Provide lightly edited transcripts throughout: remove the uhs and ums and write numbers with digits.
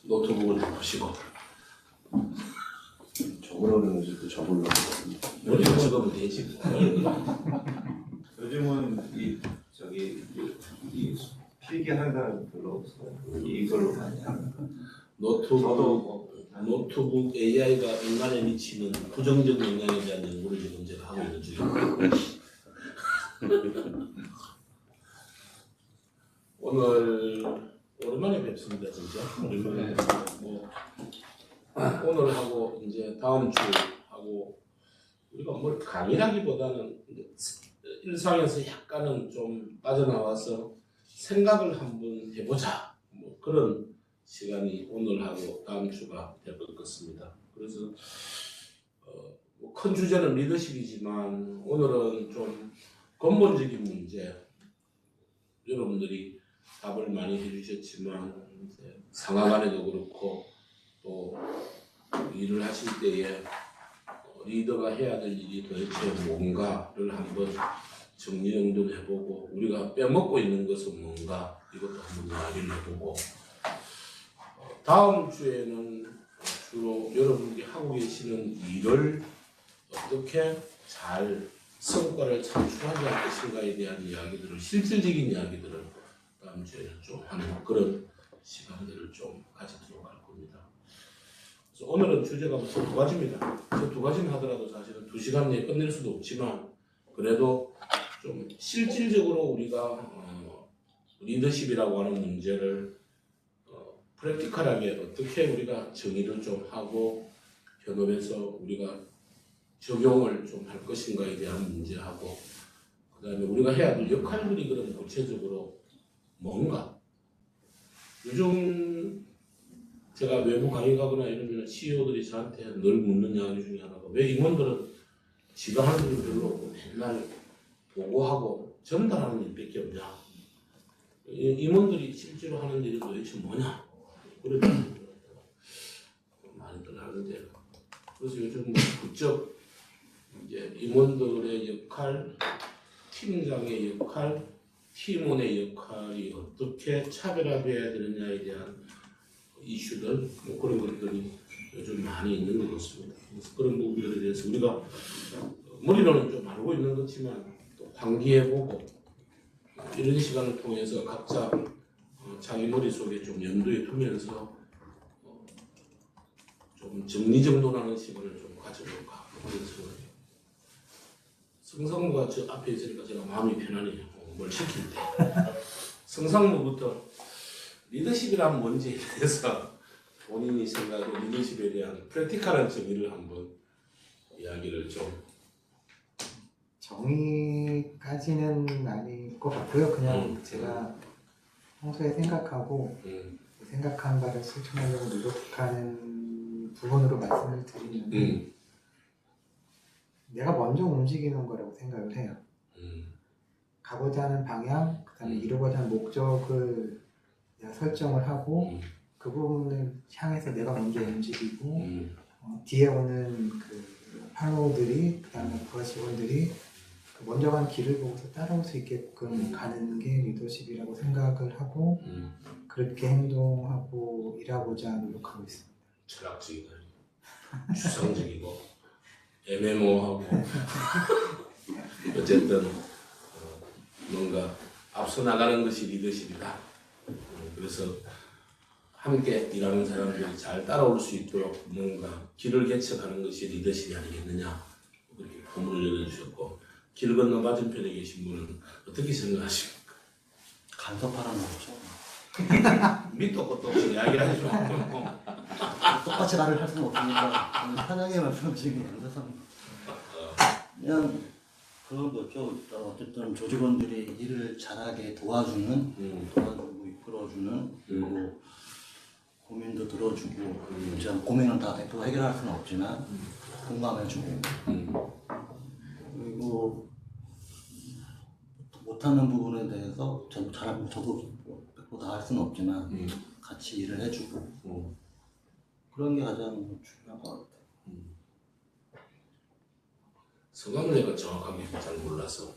노트북을 좀 보시고. 적으려는 것도 적으려고. 머리가 적으면 되지 뭐. 요즘은 이 필기하는 사람 별로 없어요. 이걸로 많이 하는 거. 노트북 AI가 인간에 미치는 부정적 영향에 대한 연구를 지금 제가 하고 있는 중입니다. 오늘 오랜만에 뵙습니다, 진짜. 오랜만에 뭐 오늘 하고 이제 다음 주 하고 우리가 뭘 강의라기보다는 일상에서 약간은 좀 빠져나와서 생각을 한번 해보자. 뭐 그런 시간이 오늘하고 다음 주가 될 것 같습니다. 그래서 뭐 큰 주제는 리더십이지만 오늘은 좀 근본적인 문제, 여러분들이 답을 많이 해주셨지만 이제 상하 간에도 그렇고 또 일을 하실 때에 리더가 해야 될 일이 도대체 뭔가를 한번 정리정돈해보고 우리가 빼먹고 있는 것은 뭔가 이것도 한번 이야기를 해보고 다음 주에는 주로 여러분들이 하고 계시는 일을 어떻게 잘 성과를 창출하지 않을 것인가에 대한 이야기들을 실질적인 이야기들을 다음 주에는 좀 하는 그런 시간들을 좀 가지도록 할 겁니다. 그래서 오늘은 주제가 무슨 두 가지입니다. 저 두 가지는 하더라도 사실은 2시간 내에 끝낼 수도 없지만 그래도 좀 실질적으로 우리가 리더십이라고 하는 문제를 프랙티컬하게 어떻게 우리가 정의를 좀 하고 현업에서 우리가 적용을 좀 할 것인가에 대한 문제하고 그 다음에 우리가 해야 될 역할들이 그럼 구체적으로 뭔가 요즘 제가 외부 강의 가거나 이러면 CEO들이 저한테 늘 묻는 이야기 중에 하나가 왜 임원들은 지가 하는 일이 별로 없고 맨날 보고하고 전달하는 일밖에 없냐 임원들이 실제로 하는 일이 도대체 뭐냐 그런 많이들 하는데 그래서 요즘 뭐 그쪽 이제 임원들의 역할, 팀장의 역할, 팀원의 역할이 어떻게 차별화되어야 되느냐에 대한 이슈들 뭐 그런 것들이 요즘 많이 있는 것 같습니다. 그래서 그런 부분들에 대해서 우리가 머리로는 좀 알고 있는 거지만 또 환기해보고 이런 시간을 통해서 각자 자기 머릿속에 좀 염두에 두면서 좀 정리정돈하는 시간을 좀 가져볼까 그런 생각이에요. 성상무가 저 앞에 있으니까 제가 마음이 편하네요. 뭘 시킬 때. 성상무부터 리더십이란 뭔지에 대해서 본인이 생각하는 리더십에 대한 프랙티컬한 정의를 한번 이야기를 좀 정의까지는 아닐 것 같고요. 그냥 제가 평소에 생각하고 생각한 바를 실천하려고 노력하는 부분으로 말씀을 드리면 내가 먼저 움직이는 거라고 생각을 해요. 가고자 하는 방향, 그 다음에 이루고자 하는 목적을 내가 설정을 하고 그 부분을 향해서 내가 먼저 움직이고 뒤에 오는 그 팔로우들이 그 다음에 부하 직원들이 먼저 간 길을 보고서 따라올 수 있게끔 가는 게 리더십이라고 생각을 하고 그렇게 행동하고 일하고자 노력하고 있습니다. 철학적이다. 추상적이고 애매모호하고 어쨌든 뭔가 앞서 나가는 것이 리더십이다. 그래서 함께 일하는 사람들이 잘 따라올 수 있도록 뭔가 길을 개척하는 것이 리더십이 아니겠느냐 그렇게 포문을 열어주셨고 길 건너 맞은편에 계신 분은 어떻게 생각하십니까? 간섭하라는 거죠. 밑도 끝도 없이 이야기를 하지 말고 똑같이 말을 할 수는 없으니까 편하게 말씀하시는 게 아니라서 그냥 그런 거죠. 어쨌든 조직원들이 일을 잘하게 도와주는 도와주고 이끌어주는 그리고 고민도 들어주고 이제 고민은 다 100% 해결할 수는 없지만 공감해주고 그리고 못하는 부분에 대해서 저도 100% 다 할 수는 없지만 같이 일을 해주고 그런 게 가장 중요한 것 같아요. 성함을 내가 정확하게 잘 몰라서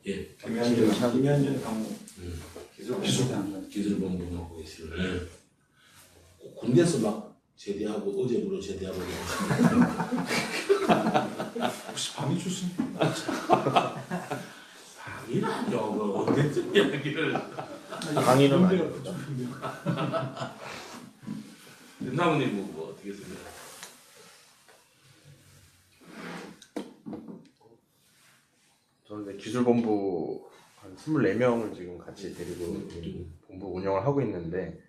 예 김현준 강무 기술본부 맡고 계시는 군대에서 막 제대하고 어제부로 제대하고 혹시 방위 출신? 방이라뇨. 뭐 언제쯤 이야기를 강의는 군대가 아니고. 좀 군대. 나무님 뭐 어떻게 생각해요? 저는 이제 기술본부 한 24명을 지금 같이 데리고 본부 운영을 하고 있는데,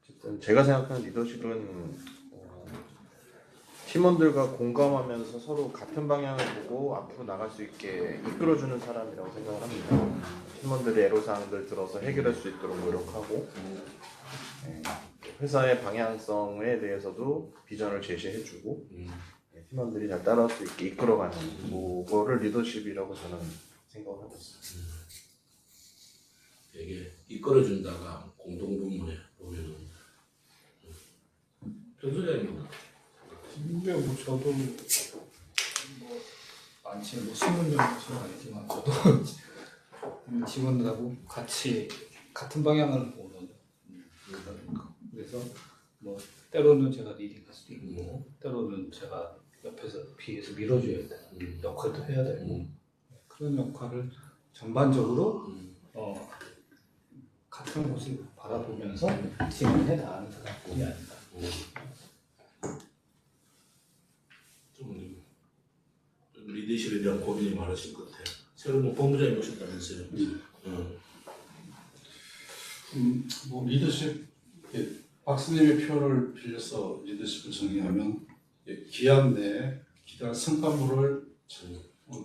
어쨌든 제가 생각하는 리더십은 팀원들과 공감하면서 서로 같은 방향을 보고 앞으로 나갈 수 있게 이끌어주는 사람이라고 생각을 합니다. 팀원들의 애로사항들 들어서 해결할 수 있도록 노력하고, 회사의 방향성에 대해서도 비전을 제시해주고, 팀원들이 잘 따라올 수 있게 이끌어가는 그거를 리더십이라고 저는 생각을 하고 있습니다. 되게 이끌어준다가 공동분모에 보면은 변소장님은 근데 뭐 저도 뭐 많지 뭐 20명은 아니지만 저도 직원들하고 같이 같은 방향을 보는 그래서 뭐 때로는 제가 리딩할 수도 있고 때로는 제가 옆에서 뒤에서 밀어줘야 되는 역할도 해야 되고 그런 역할을 전반적으로 같은 곳을 바라보면서 진행해 나가는 사람뿐이 아닌가. 좀 리더십에 대한 고민이 많으신 것 같아요. 새로 뭐 본부장님 오셨다면서요? 뭐 리더십 박스님의 표현을 빌려서 리더십을 정의하면 기한 내에 기대한 성과물을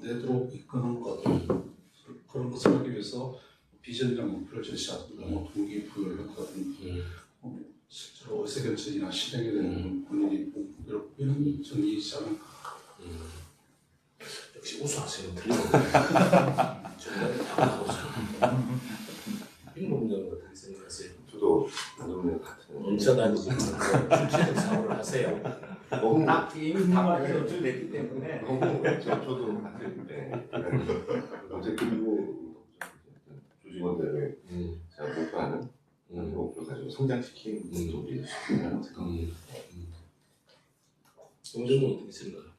내도록 이끄는 것 그런 것을 하기 위해서 비전이나 목표를 제시하든가 뭐 동기부여를 실제로 의사결정이나 실행에 대한 본인이 이런 정의이지 않을까. 역시 우수하세요. 틀리고 정답이 다 나오죠. 임 본부장님 어떻게 생각하세요? 저도 너무 같은. 멈춰다니지 말고 구체적 사고를 하세요. 너무 딱 이미 답안을 냈기 때문에 저도 같은데 어제 그리고 조직원들을 제가 목표하는 목표 가지고 성장시키는 좀 리더십이라고 생각합니다. 동정은 어떻게 생각해요?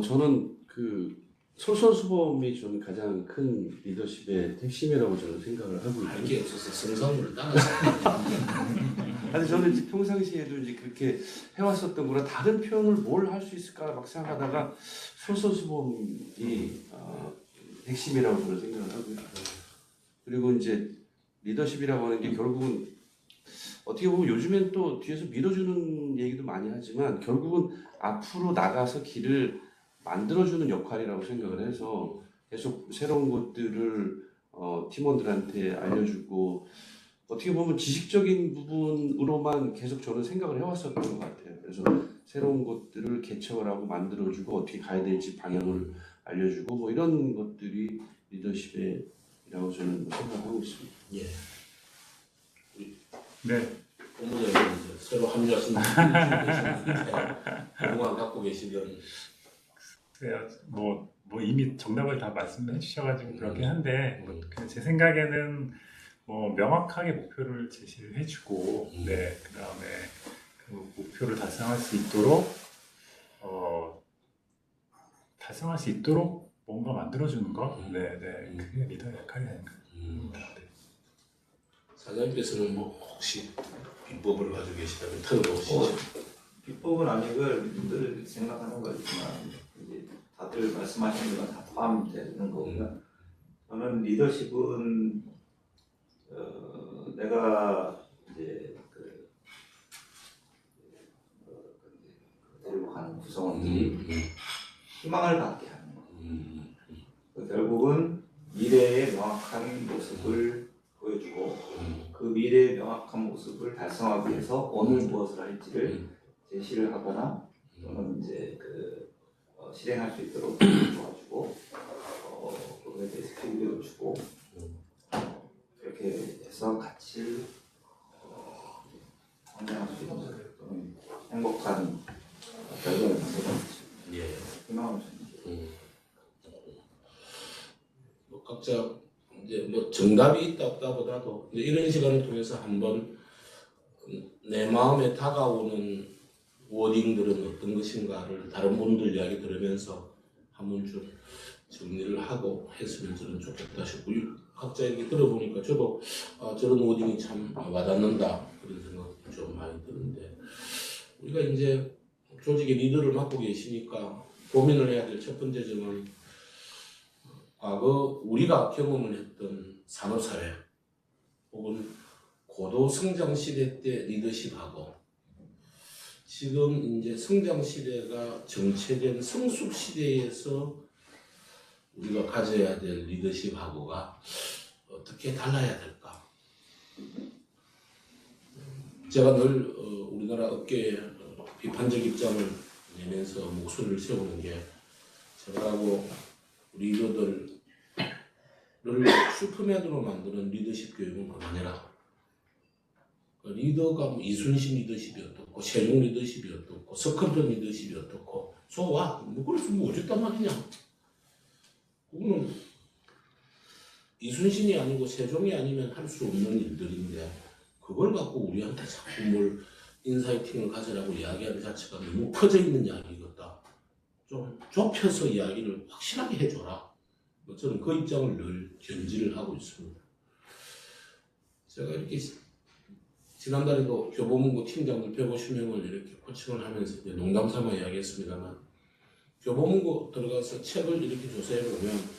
저는 그 솔선수범이 저는 가장 큰 리더십의 핵심이라고 저는 생각을 하고 있고요. 알게 없어서 성상물을 따라서 아니 저는 이제 평상시에도 이제 그렇게 해왔었던 거라 다른 표현을 뭘 할 수 있을까 막 생각하다가 솔선수범이 핵심이라고 저는 생각을 하고요. 그리고 이제 리더십이라고 하는 게 결국은 어떻게 보면 요즘엔 또 뒤에서 밀어주는 얘기도 많이 하지만 결국은 앞으로 나가서 길을 만들어주는 역할이라고 생각을 해서 계속 새로운 것들을 팀원들한테 알려주고 어떻게 보면 지식적인 부분으로만 계속 저는 생각을 해왔었던 것 같아요. 그래서 새로운 것들을 개척을 하고 만들어주고 어떻게 가야 될지 방향을 알려주고 뭐 이런 것들이 리더십이라고 저는 생각하고 있습니다. 예. 네. 본부장님 이제 새로 합류하신 분이 공간 갖고 계시면 그래요. 뭐 이미 정답을 다 말씀해 주셔가지고 그렇긴 한데 제 생각에는 뭐 명확하게 목표를 제시를 해주고 네 그다음에 그 목표를 달성할 수 있도록 뭔가 만들어주는 거, 네네 그게 리더의 역할이 아닌가 합니다. 네. 사장님께서는 뭐 혹시 비법을 가지고 계시다면 털어보시죠. 비법은 아니고 늘 생각하는 거지만 이제 다들 말씀하신 건 다 포함되는 거고요. 저는 리더십은 내가 이제 데리고 가는 구성원들이 희망을 갖게 하는 거예요. 결국은 미래의 명확한 모습을 보여주고 그 미래의 명확한 모습을 달성하기 위해서 오늘 무엇을 할지를 제시를 하거나 또는 이제 실행할 수 있도록 도와주고 그거에 대해서 피드백을 주고 그렇게 해서 같이 성장할 수 있는 또는 행복한 결과를 만들어내는 예. 희망을 주는 뭐 각자 이제 뭐 정답이 있다 없다보다도 이제 이런 시간을 통해서 한번 내 마음에 다가오는 워딩들은 어떤 것인가를 다른 분들 이야기 들으면서 한 번쯤 정리를 하고 했으면 저는 좋겠다 싶고 각자 이렇게 들어보니까 저도 저런 워딩이 참 와닿는다 그런 생각이 좀 많이 드는데 우리가 이제 조직의 리더를 맡고 계시니까 고민을 해야 될 첫 번째 점은 과거 우리가 경험을 했던 산업사회 혹은 고도 성장 시대 때 리더십하고 지금 이제 성장 시대가 정체된 성숙 시대에서 우리가 가져야 될 리더십하고가 어떻게 달라야 될까? 제가 늘 우리나라 업계에 비판적 입장을 내면서 목소리를 세우는 게 저하고 리더들을 슈퍼맨으로 만드는 리더십 교육은 그만해라. 리더가 뭐 이순신 리더십이 어떻고 세종 리더십이 어떻고 석헌천 리더십이 어떻고 소와 뭐 그래서 뭐 어쨌단 말이냐. 그거는 이순신이 아니고 세종이 아니면 할 수 없는 일들인데 그걸 갖고 우리한테 자꾸 뭘 인사이팅을 가져라고 이야기하는 자체가 너무 퍼져 있는 이야기겠다. 좀 좁혀서 이야기를 확실하게 해줘라. 저는 그 입장을 늘 견지를 하고 있습니다. 제가 이렇게 지난달에도 교보문고 팀장들 150명을 이렇게 코칭을 하면서 농담 삼아 이야기했습니다만 교보문고 들어가서 책을 이렇게 조사해보면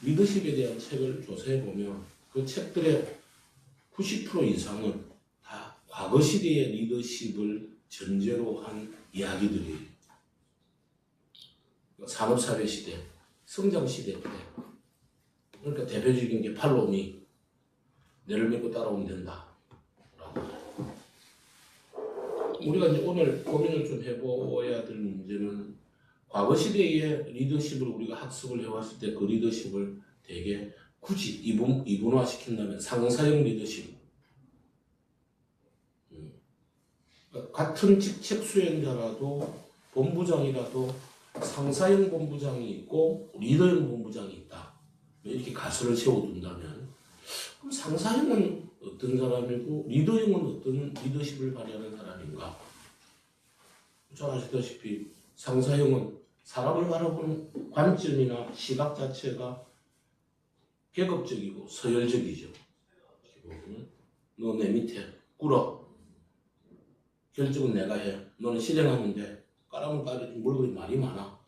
리더십에 대한 책을 조사해보면 그 책들의 90% 이상은 다 과거 시대의 리더십을 전제로 한 이야기들이에요. 산업사회 시대, 성장시대 때 그러니까 대표적인 게 팔로미 내를 믿고 따라오면 된다. 우리가 이제 오늘 고민을 좀 해보아야 될 문제는 과거 시대의 리더십을 우리가 학습을 해왔을 때 그 리더십을 되게 굳이 이분화시킨다면 상사형 리더십 같은 직책 수행자라도 본부장이라도 상사형 본부장이 있고 리더형 본부장이 있다 이렇게 가설을 세워둔다면 그럼 상사형은 어떤 사람이고 리더형은 어떤 리더십을 발휘하는 사람인가? 잘 아시다시피 상사형은 사람을 바라보는 관점이나 시각 자체가 계급적이고 서열적이죠. 너 내 밑에 꿇어. 결정은 내가 해. 너는 실행하면 돼. 까라면 까르지 물건이 말이 많아.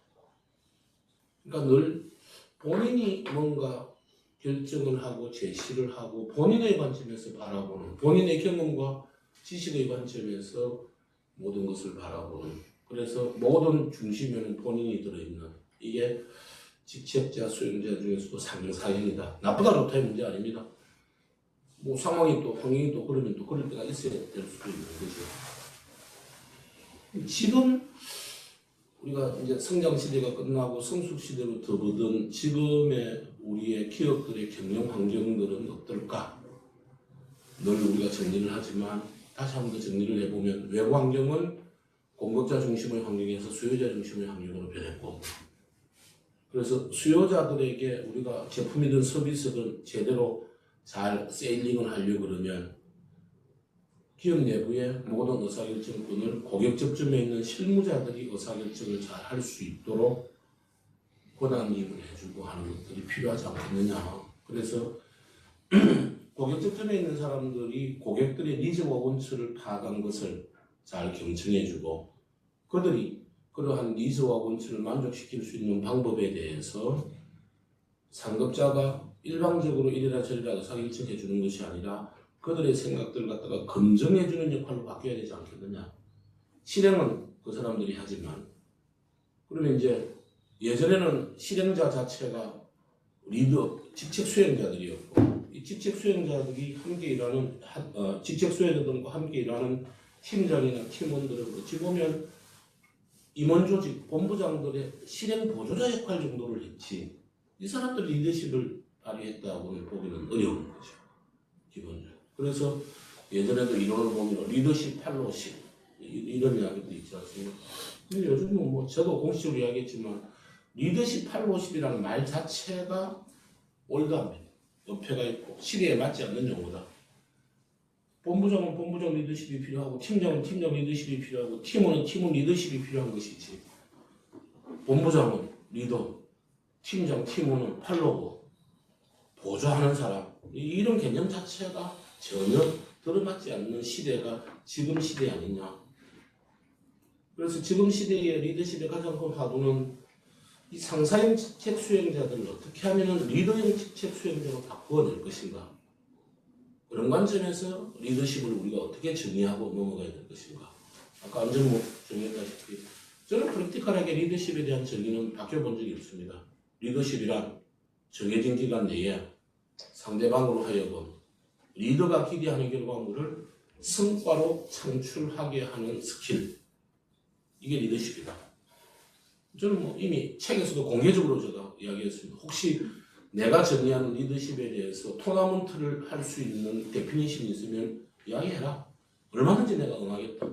그러니까 늘 본인이 뭔가 결정을 하고 제시를 하고 본인의 관점에서 바라보는 본인의 경험과 지식의 관점에서 모든 것을 바라보는 그래서 모든 중심에는 본인이 들어있는 이게 직책자 수행자 중에서도 상사형이다. 나쁘다 좋다의 문제 아닙니다. 뭐 상황이 또 환경이 또 그러면 또 그럴 때가 있어야 될 수도 있는 거죠. 지금 우리가 이제 성장 시대가 끝나고 성숙 시대로 접어든 지금의 우리의 기업들의 경영 환경들은 어떨까? 늘 우리가 정리를 하지만 다시 한 번 더 정리를 해보면 외부 환경은 공급자 중심의 환경에서 수요자 중심의 환경으로 변했고 그래서 수요자들에게 우리가 제품이든 서비스든 제대로 잘 세일링을 하려고 그러면 기업 내부의 모든 의사결정권을 고객 접점에 있는 실무자들이 의사결정을 잘 할 수 있도록 권한임을 해주고 하는 것들이 필요하지 않겠느냐. 그래서 고객 접점에 있는 사람들이 고객들의 니즈와 원처를 파악한 것을 잘 경청해주고 그들이 그러한 니즈와 원처를 만족시킬 수 있는 방법에 대해서 상급자가 일방적으로 이래라 저래라 의사결정해 주는 것이 아니라 그들의 생각들을 갖다가 검증해주는 역할로 바뀌어야 되지 않겠느냐. 실행은 그 사람들이 하지만 그러면 이제 예전에는 실행자 자체가 리더, 직책 수행자들이었고 이 직책 수행자들이 함께 일하는 직책 수행자들과 함께 일하는 팀장이나 팀원들은 어찌 보면 임원 조직, 본부장들의 실행 보조자 역할 정도를 했지 이 사람들이 리더십을 발휘했다고는 보기는 어려운 거죠. 기본적으로. 그래서 예전에도 이론을 보면 리더십 펠로십 이런 이야기도 있지 않습니까? 근데 요즘은 뭐 저도 공식적으로 이야기했지만 리더십 펠로십이라는 말 자체가 올드합니다. 연패가 있고 시대에 맞지 않는 용어다. 본부장은 본부장 리더십이 필요하고 팀장은 팀장 리더십이 필요하고 팀원은 팀원 리더십이 필요한 것이지. 본부장은 리더, 팀장, 팀원은 팔로워, 보조하는 사람. 이런 개념 자체가 전혀 들어맞지 않는 시대가 지금 시대 아니냐. 그래서 지금 시대의 리더십의 가장 큰 화두는 이 상사형 직책 수행자들을 어떻게 하면 리더형 직책 수행자로 바꾸어낼 것인가. 그런 관점에서 리더십을 우리가 어떻게 정의하고 넘어가야 될 것인가. 아까 안전목 정의했다시피 저는 프랙티컬하게 리더십에 대한 정의는 바뀌어본 적이 없습니다. 리더십이란 정해진 기간 내에 상대방으로 하여금 리더가 기대하는 결과물을 성과로 창출하게 하는 스킬. 이게 리더십이다. 저는 뭐 이미 책에서도 공개적으로 제가 이야기했습니다. 혹시 내가 정의하는 리더십에 대해서 토너먼트를 할 수 있는 데피니션이 있으면 이야기해라. 얼마든지 내가 응하겠다.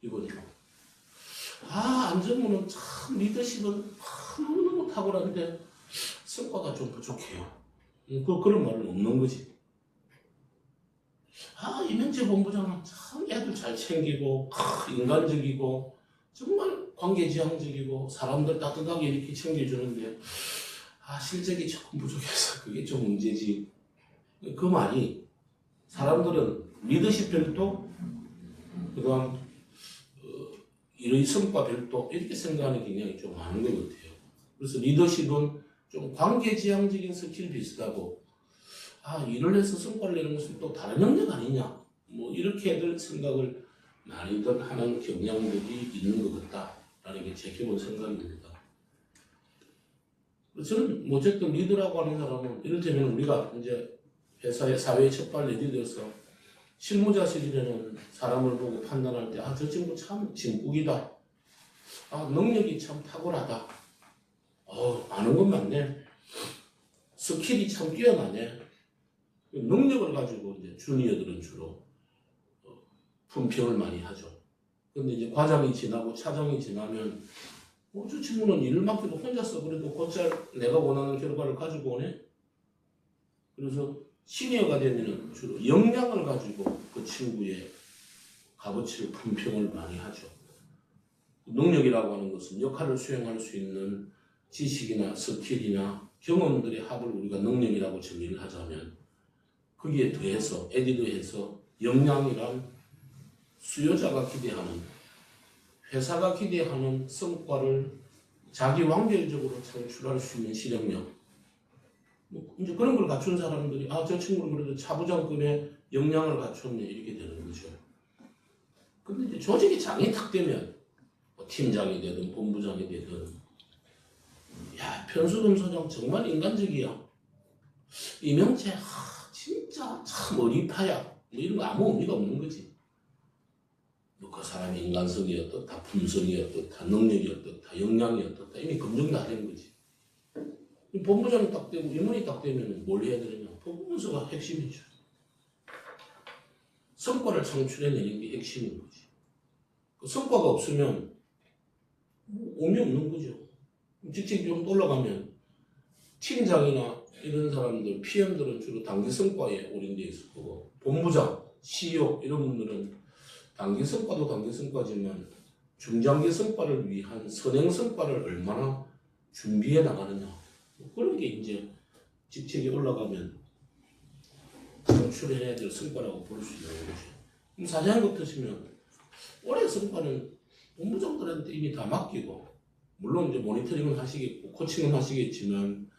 이거죠. 안전문은 참 리더십은 너무너무 탁월한데 성과가 좀 부족해요. 그런 말은 없는 거지. 이명재 본부장은 참 애들 잘 챙기고 인간적이고 정말 관계지향적이고 사람들 따뜻하게 이렇게 챙겨주는데 실적이 조금 부족해서 그게 좀 문제지. 그 말이 사람들은 리더십 별도 그다음 이런 성과 별도 이렇게 생각하는 경향이 좀 많은 것 같아요. 그래서 리더십은 좀 관계지향적인 스킬 비슷하고 일을 해서 성과를 내는 것은 또 다른 영역 아니냐 뭐 이렇게들 생각을 많이들 하는 경향들이 있는 것 같다라는 게 제 기본 생각입니다. 저는 어쨌든 리더라고 하는 사람은 이를테면 우리가 이제 회사의 사회에 첫발 내디뎌서 실무자 시절에는 사람을 보고 판단할 때 저 친구 참 진국이다. 능력이 참 탁월하다. 아는 건 많네. 스킬이 참 뛰어나네. 능력을 가지고 이제 주니어들은 주로 품평을 많이 하죠. 근데 이제 과장이 지나고 차장이 지나면 저 친구는 일을 맡기도 혼자서 그래도 곧잘 내가 원하는 결과를 가지고 오네. 그래서 시니어가 되면 주로 역량을 가지고 그 친구의 값어치를 품평을 많이 하죠. 능력이라고 하는 것은 역할을 수행할 수 있는 지식이나 스킬이나 경험들의 합을 우리가 능력이라고 정의를 하자면 거기에 더해서 에디드해서 역량이란 수요자가 기대하는 회사가 기대하는 성과를 자기 완결적으로 창출할 수 있는 실행력. 이제 그런 걸 갖춘 사람들이 저 친구는 그래도 차부장급의 역량을 갖췄네 이렇게 되는 거죠. 근데 이제 조직이 장이 탁 되면 팀장이 되든 본부장이 되든 편수금 소장 정말 인간적이야. 이명재 진짜 참 어리파야. 뭐 이런 거 아무 의미가 없는 거지. 그 사람의 인간성이 어떻다, 품성이 어떻다, 능력이 어떻다, 역량이 어떻다 이미 검증 다 된 거지. 본부장이 딱 되고 임원이 딱 되면 뭘 해야 되느냐. 본부문서가 핵심이죠. 성과를 창출해내는 게 핵심인 거지. 그 성과가 없으면 의미 없는 거죠. 직책이 좀 올라가면 팀장이나 이런 사람들, PM들은 주로 단기 성과에 올인되어 있을 거고 본부장, CEO 이런 분들은 단기 성과도 단기 성과지만 중장기 성과를 위한 선행 성과를 얼마나 준비해 나가느냐 그런 게 이제 직책이 올라가면 창출해야 될 성과라고 볼 수 있는 거죠. 그럼 사장님 같으시면 올해 성과는 본부장들한테 이미 다 맡기고 물론 이제 모니터링은 하시겠고 코칭은 하시겠지만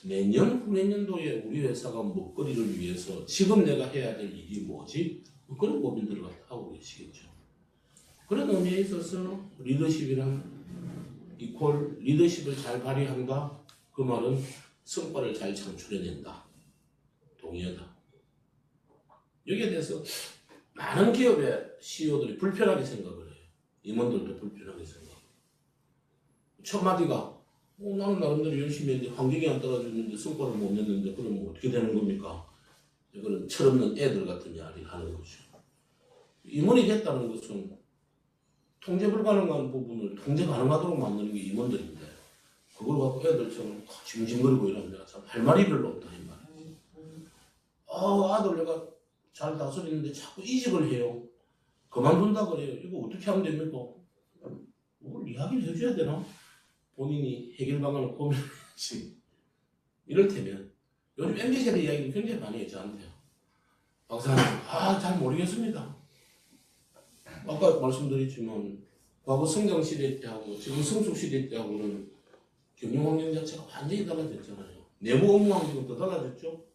내년 후내년도에 우리 회사가 먹거리를 위해서 지금 내가 해야 될 일이 뭐지? 그런 고민들을 하고 계시겠죠. 그런 의미에 있어서 리더십이란 이퀄 리더십을 잘 발휘한다. 그 말은 성과를 잘 창출해낸다. 동의하다. 여기에 대해서 많은 기업의 CEO들이 불편하게 생각을 해요. 임원들도 불편하게 생각해요. 첫 마디가 나는 나름대로 열심히 했는데 환경이 안 따라주는데 성과를 못 냈는데 그럼 뭐 어떻게 되는 겁니까? 이거는 철없는 애들 같은 이야기를 하는 거죠. 임원이 됐다는 것은 통제 불가능한 부분을 통제 가능하도록 만드는 게 임원들인데 그걸 갖고 애들처럼 징징거리고 이러면 내가 참 할 말이 별로 없다 이 말이지. 아들 내가 잘 다스리는데 자꾸 이직을 해요. 그만둔다 그래요. 이거 어떻게 하면 됩니까? 뭘 이야기를 해줘야 되나? 본인이 해결 방안을 고민해야지. 이를테면 요즘 MZ세대 이야기를 굉장히 많이 해요. 저한테요. 박사님, 잘 모르겠습니다. 아까 말씀드렸지만 과거 성장 시대 때하고 지금 성숙 시대 때하고는 경영 환경 자체가 완전히 달라졌잖아요. 내부 업무 환경은 더 달라졌죠.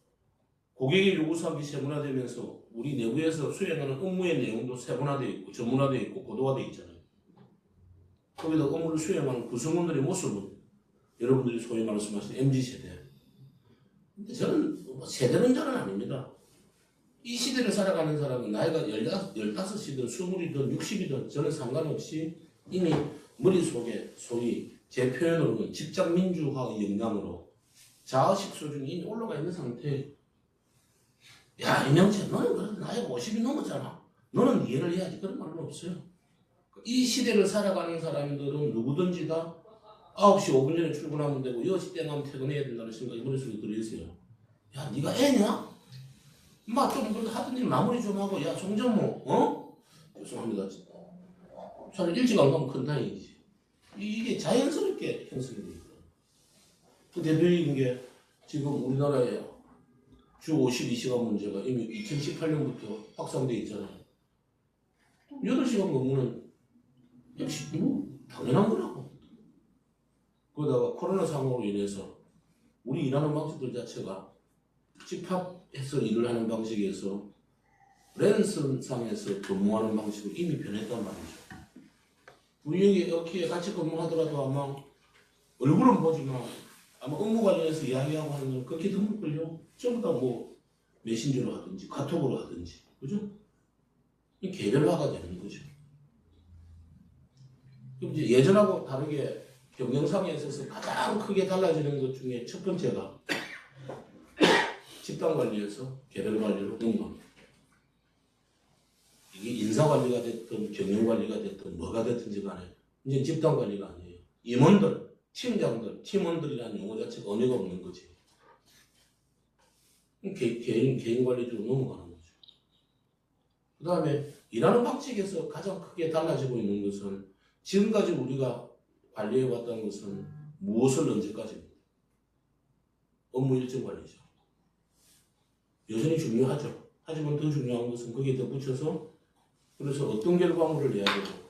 고객의 요구사항이 세분화되면서 우리 내부에서 수행하는 업무의 내용도 세분화되어 있고 전문화되어 있고 고도화되어 있잖아요. 거기다 업무를 수행하는 구성원들의 모습은 여러분들이 소위 말씀하신 MZ세대. 근데 저는 뭐 세대론자는 아닙니다. 이 시대를 살아가는 사람은 나이가 15이든 20이든 60이든 저는 상관없이 이미 머릿속에 소위 제 표현으로는 직장민주화의 영향으로 자아식 수준이 이미 올라가 있는 상태에 야 이명채 너는 그래도 나이가 50이 넘었잖아. 너는 이해를 해야지. 그런 말은 없어요. 이 시대를 살아가는 사람들은 누구든지 다 9시 5분 전에 출근하면 되고 6시 때 나면 퇴근해야 된다는 생각이 머릿속에 들어있어요. 야 네가 애냐? 엄마 좀 하던 일 마무리 좀 하고 야 송전모 죄송합니다. 차라리 일찍 안 가면 큰 다행이지. 이게 자연스럽게 형성이 됩니다. 그 대표적인 게 지금 우리나라에 주 52시간 문제가 이미 2018년부터 확산되어 있잖아요. 8시간 근무는 역시 당연한 거라고. 그러다가 코로나 상황으로 인해서 우리 일하는 방식들 자체가 집합해서 일을 하는 방식에서 랜선상에서 근무하는 방식으로 이미 변했단 말이죠. 우리 여기 이렇게 같이 근무하더라도 아마 얼굴은 보지만 아마 업무 관련해서 이야기하고 하는 건 그렇게 드물걸요. 전부 다 뭐 메신저로 하든지 카톡으로 하든지 그죠? 이 개별화가 되는 거죠. 그럼 이제 예전하고 다르게 경영상에 있어서 가장 크게 달라지는 것 중에 첫 번째가 집단 관리에서 개별 관리로 넘어갑니다. 이게 인사 관리가 됐든 경영 관리가 됐든 뭐가 됐든지 간에 이제 집단 관리가 아니에요. 임원들, 팀장들, 팀원들이라는 용어 자체가 언어가 없는 거지. 개인 관리적으로 넘어가는 거죠. 그 다음에 일하는 방식에서 가장 크게 달라지고 있는 것은 지금까지 우리가 관리해 왔다는 것은 무엇을 언제까지입니다. 업무 일정 관리죠. 여전히 중요하죠. 하지만 더 중요한 것은 거기에 덧붙여서 그래서 어떤 결과물을 내야 되고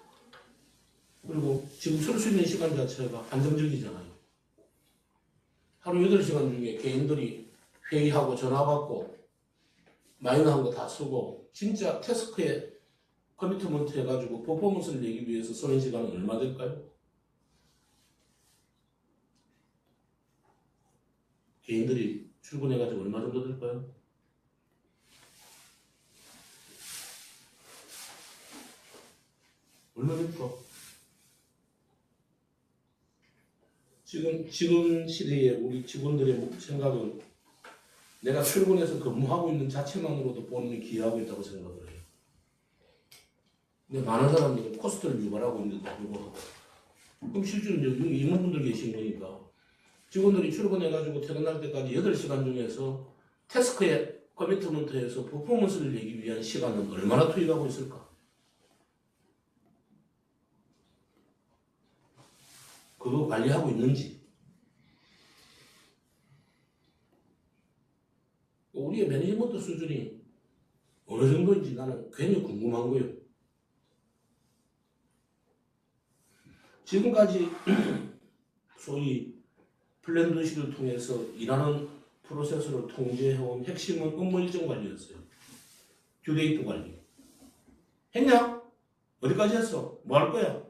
그리고 지금 쓸 수 있는 시간 자체가 한정적이잖아요. 하루 8시간 중에 개인들이 회의하고 전화 받고 마이너한 거 다 쓰고 진짜 태스크에 커미트먼트 해가지고 퍼포먼스를 내기 위해서 쓰는 시간은 얼마 될까요? 개인들이 출근해가지고 얼마 정도 될까요? 얼마 될까? 지금 시대에 우리 직원들의 생각은 내가 출근해서 근무하고 있는 자체만으로도 본인이 기여하고 있다고 생각을 해요. 근데 많은 사람들은 코스트를 유발하고 있는데도 불구하고 그럼 실제로 여기 임원분들 계신 거니까 직원들이 출근해가지고 퇴근할 때까지 8시간 중에서 태스크에 커미트먼트에서 퍼포먼스를 내기 위한 시간은 얼마나 투입하고 있을까? 그거 관리하고 있는지 우리의 매니지먼트 수준이 어느 정도인지 나는 괜히 궁금한 거예요. 지금까지 소위 플랜 도시를 통해서 일하는 프로세스를 통제해온 핵심은 업무 일정 관리였어요. 듀데이트 관리. 했냐? 어디까지 했어? 뭐 할 거야?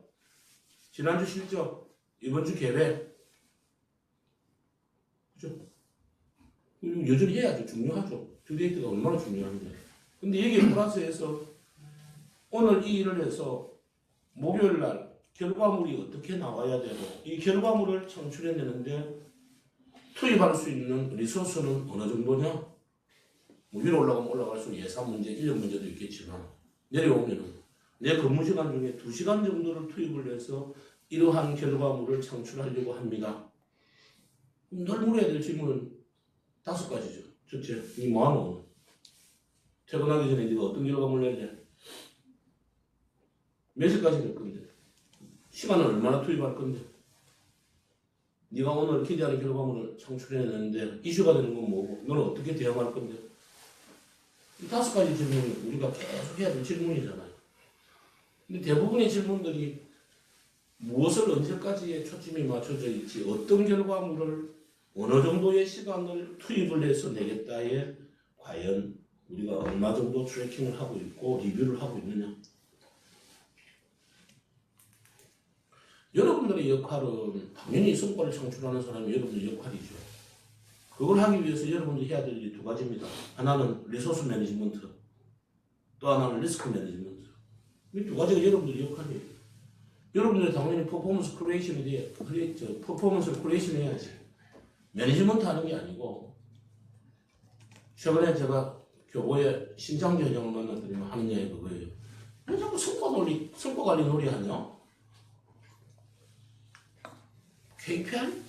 지난주 실적, 이번 주 계획. 그죠? 여전히 해야죠. 중요하죠. 듀데이트가 얼마나 중요한데. 근데 여기에 플러스해서 오늘 이 일을 해서 목요일 날 결과물이 어떻게 나와야 되고 이 결과물을 창출해내는데 투입할 수 있는 리소스는 어느 정도냐? 뭐 위로 올라가면 올라갈수록 예산 문제, 인력 문제도 있겠지만 내려오면은 내 근무 시간 중에 2시간 정도를 투입을 해서 이러한 결과물을 창출하려고 합니다. 늘 물어야 될 질문은 5가지죠. 첫째, 이 뭐하노? 퇴근하기 전에 네가 어떤 결과물 낼래? 몇 시까지 낼 건데? 시간을 얼마나 투입할 건데? 네가 오늘 기대하는 결과물을 창출해내는데 이슈가 되는 건 뭐고? 너는 어떻게 대응할 건데? 이 5가지 질문이 우리가 계속 해야 될 질문이잖아요. 근데 대부분의 질문들이 무엇을 언제까지에 초점이 맞춰져 있지, 어떤 결과물을 어느 정도의 시간을 투입을 해서 내겠다에 과연 우리가 얼마 정도 트래킹을 하고 있고 리뷰를 하고 있느냐. 여러분들의 역할은 당연히 성과를 창출하는 사람이 여러분의 역할이죠. 그걸 하기 위해서 여러분들이 해야 될 일이 2가지입니다. 하나는 리소스 매니지먼트, 또 하나는 리스크 매니지먼트. 이 2가지가 여러분들의 역할이에요. 여러분들이 당연히 퍼포먼스 크리에이션에 대해 퍼포먼스를 크리에이션 해야지. 매니지먼트 하는 게 아니고, 최근에 제가 교보에 신창재 회장을 만났더니 하는 이야기 그거예요. 왜 자꾸 성과 관리 놀이 하냐? KPI?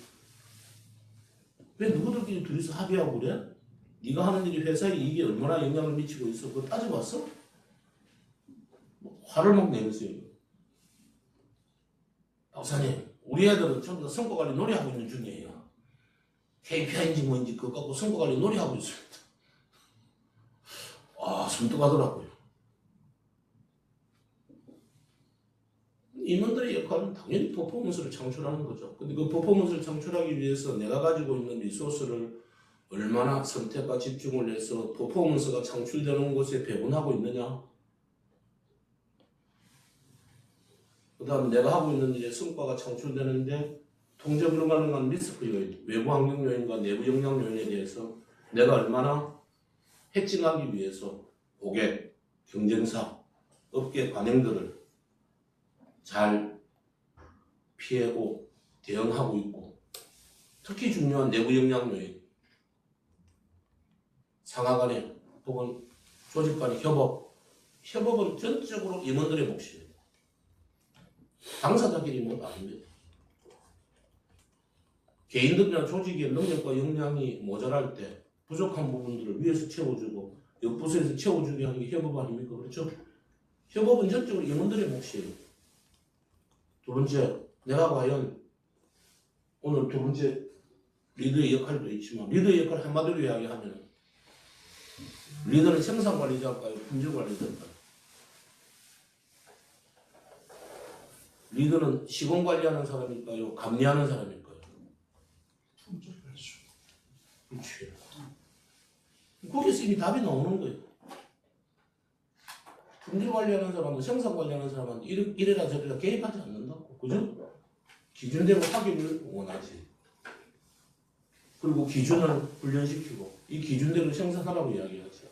왜 누구들끼리 둘이서 합의하고 그래? 네가 하는 일이 회사에 이게 얼마나 영향을 미치고 있어? 그거 따져봤어? 화를 막 내면서요. 박사님, 우리 애들은 전부 다 성과관리 놀이하고 있는 중이에요. KPI인지 뭔지 그거 갖고 성과관리 놀이하고 있습니다. 아, 섬뜩하더라고요. 임원들의 역할은 당연히 퍼포먼스를 창출하는 거죠. 근데 그 퍼포먼스를 창출하기 위해서 내가 가지고 있는 리소스를 얼마나 선택과 집중을 해서 퍼포먼스가 창출되는 곳에 배분하고 있느냐. 그 다음에 내가 하고 있는 일에 성과가 창출되는데 통제 불가능한 리스크 요인, 외부 환경 요인과 내부 영향 요인에 대해서 내가 얼마나 해칭하기 위해서 고객, 경쟁사, 업계 관행들을 잘 피하고 대응하고 있고, 특히 중요한 내부 영향 요인, 상하 간의 혹은 조직 간의 협업은 전적으로 임원들의 몫이에요. 당사자끼리 뭐 아닙니다. 개인들이나 조직의 능력과 역량이 모자랄 때 부족한 부분들을 위에서 채워주고 옆부서에서 채워주게 하는 게 협업 아닙니까? 그렇죠? 협업은 전적으로 임원들의 몫이에요. 2번째, 내가 과연 오늘 2번째 리더의 역할도 있지만, 리더의 역할 한마디로 이야기하면 리더는 생산관리자일까요? 품질관리자일까요? 리더는 시공관리하는 사람일까요? 감리하는 사람일까요? 그렇지. 거기서 이미 답이 나오는 거예요. 품질관리하는 사람은 생산관리하는 사람은 이래라 저래라 개입하지 않는다고. 그죠? 기준대로 하기를 원하지. 그리고 기준을 훈련시키고 이 기준대로 생산하라고 이야기하지.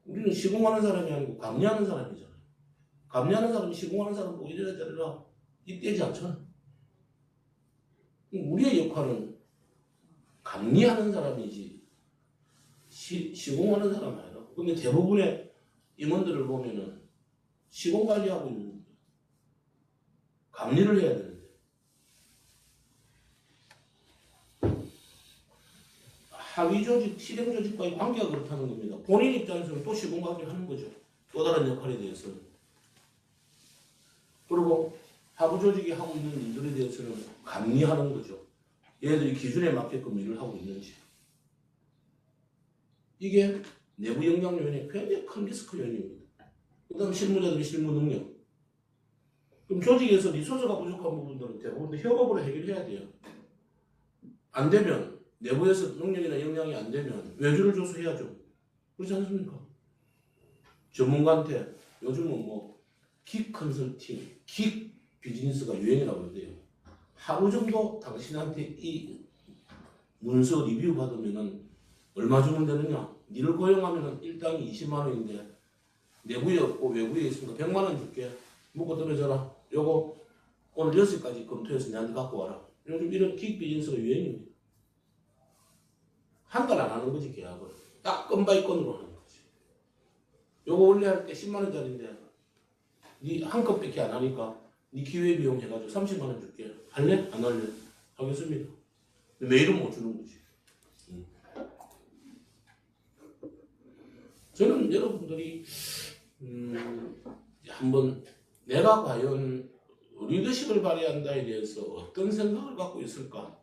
우리는 시공하는 사람이 아니고 감리하는 사람이잖아요. 감리하는 사람이 시공하는 사람 보고 이래라 저래라 입대지 않잖아. 우리의 역할은 감리하는 사람이지 시공하는 사람 아니라. 근데 대부분의 임원들을 보면은 시공 관리하고 있는 거예요. 감리를 해야 되는데. 하위 조직, 실행 조직과의 관계가 그렇다는 겁니다. 본인 입장에서는 또 시공 관리를 하는 거죠. 또 다른 역할에 대해서는. 그리고 하부 조직이 하고 있는 일들에 대해서는 감리하는 거죠. 얘들이 기준에 맞게끔 일을 하고 있는지. 이게 내부 영향 요인의 굉장히 큰 리스크 요인입니다. 그 다음 실무자들의 실무 능력. 그럼 조직에서 리소스가 부족한 부분들은 대부분 협업으로 해결해야 돼요. 안 되면 내부에서 능력이나 역량이 안 되면 외주를 줘서 해야죠. 그렇지 않습니까? 전문가한테 요즘은 킥 컨설팅, 킥 비즈니스가 유행이라고 그러대요. 하루 정도 당신한테 이 문서 리뷰 받으면은 얼마 주면 되느냐? 니를 고용하면은 일당이 20만 원인데 내부에 없고 외부에 있으니까 100만 원 줄게. 묻고 떨어져라. 요거 오늘 6시까지 검토해서 내한테 갖고 와라. 요즘 이런 킥 비즈니스가 유행입니다. 한 달 안 하는 거지, 계약을. 딱 건바이 건으로 하는 거지. 요거 원래 할 때 10만 원짜리인데 니 한 건밖에 안 하니까 니 기회비용 해가지고 30만 원 줄게. 할래? 안 할래? 하겠습니다. 매일은 못 주는 거지. 저는 여러분들이 한번 내가 과연 리더십을 발휘한다에 대해서 어떤 생각을 갖고 있을까?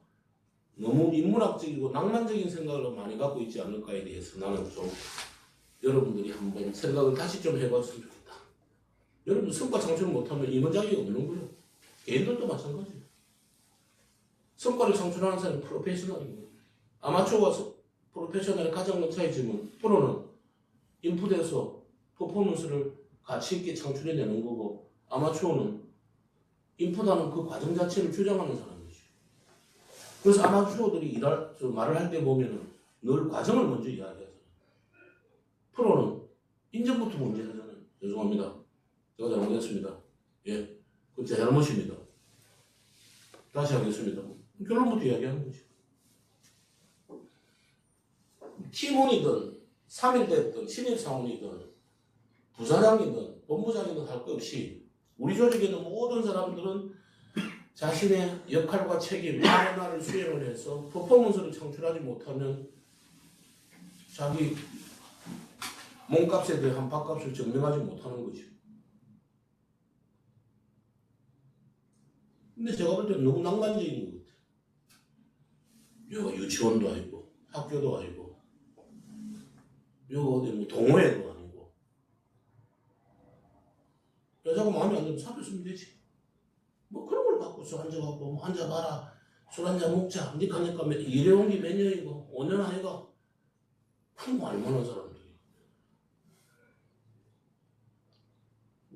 너무 인문학적이고 낭만적인 생각을 많이 갖고 있지 않을까에 대해서 나는 좀 여러분들이 한번 생각을 다시 좀 해봤으면 좋겠다. 여러분 성과 창출 못하면 임원 자격이 없는 거예요. 개인들도 마찬가지예요. 성과를 창출하는 사람은 프로페셔널인 거예요. 아마추어가 프로페셔널의 가장 큰 차이점은 프로는 인풋에서 퍼포먼스를 가치 있게 창출해내는 거고 아마추어는 인풋하는 그 과정 자체를 주장하는 사람이지. 그래서 아마추어들이 말을 할 때 보면은 늘 과정을 먼저 이야기하잖아요. 프로는 인정부터 먼저 하잖아요. 죄송합니다. 제가 잘못했습니다. 예, 그건 제 잘못입니다. 다시 하겠습니다. 결론부터 이야기하는 거지. 팀원이든 3일대든 신입사원이든 부사장이든 본부장이든 할 것 없이 우리 조직에 있는 모든 사람들은 자신의 역할과 책임, R&R을 수행을 해서 퍼포먼스를 창출하지 못하면 자기 몸값에 대한 밥값을 증명하지 못하는 거죠. 근데 제가 볼 때는 너무 낭만적인 것 같아요. 여기가 유치원도 아니고 학교도 아니고 여기가 어디 뭐 동호회도 아니고 여자가 마음에 안 들면 사표 쓰면 되지. 뭐 그런 걸 갖고서 앉아갖고 뭐 앉아봐라 술 한잔 먹자 니까 일해온 게 몇 년이고 5년 아이가 그런 거 알만한 사람들이.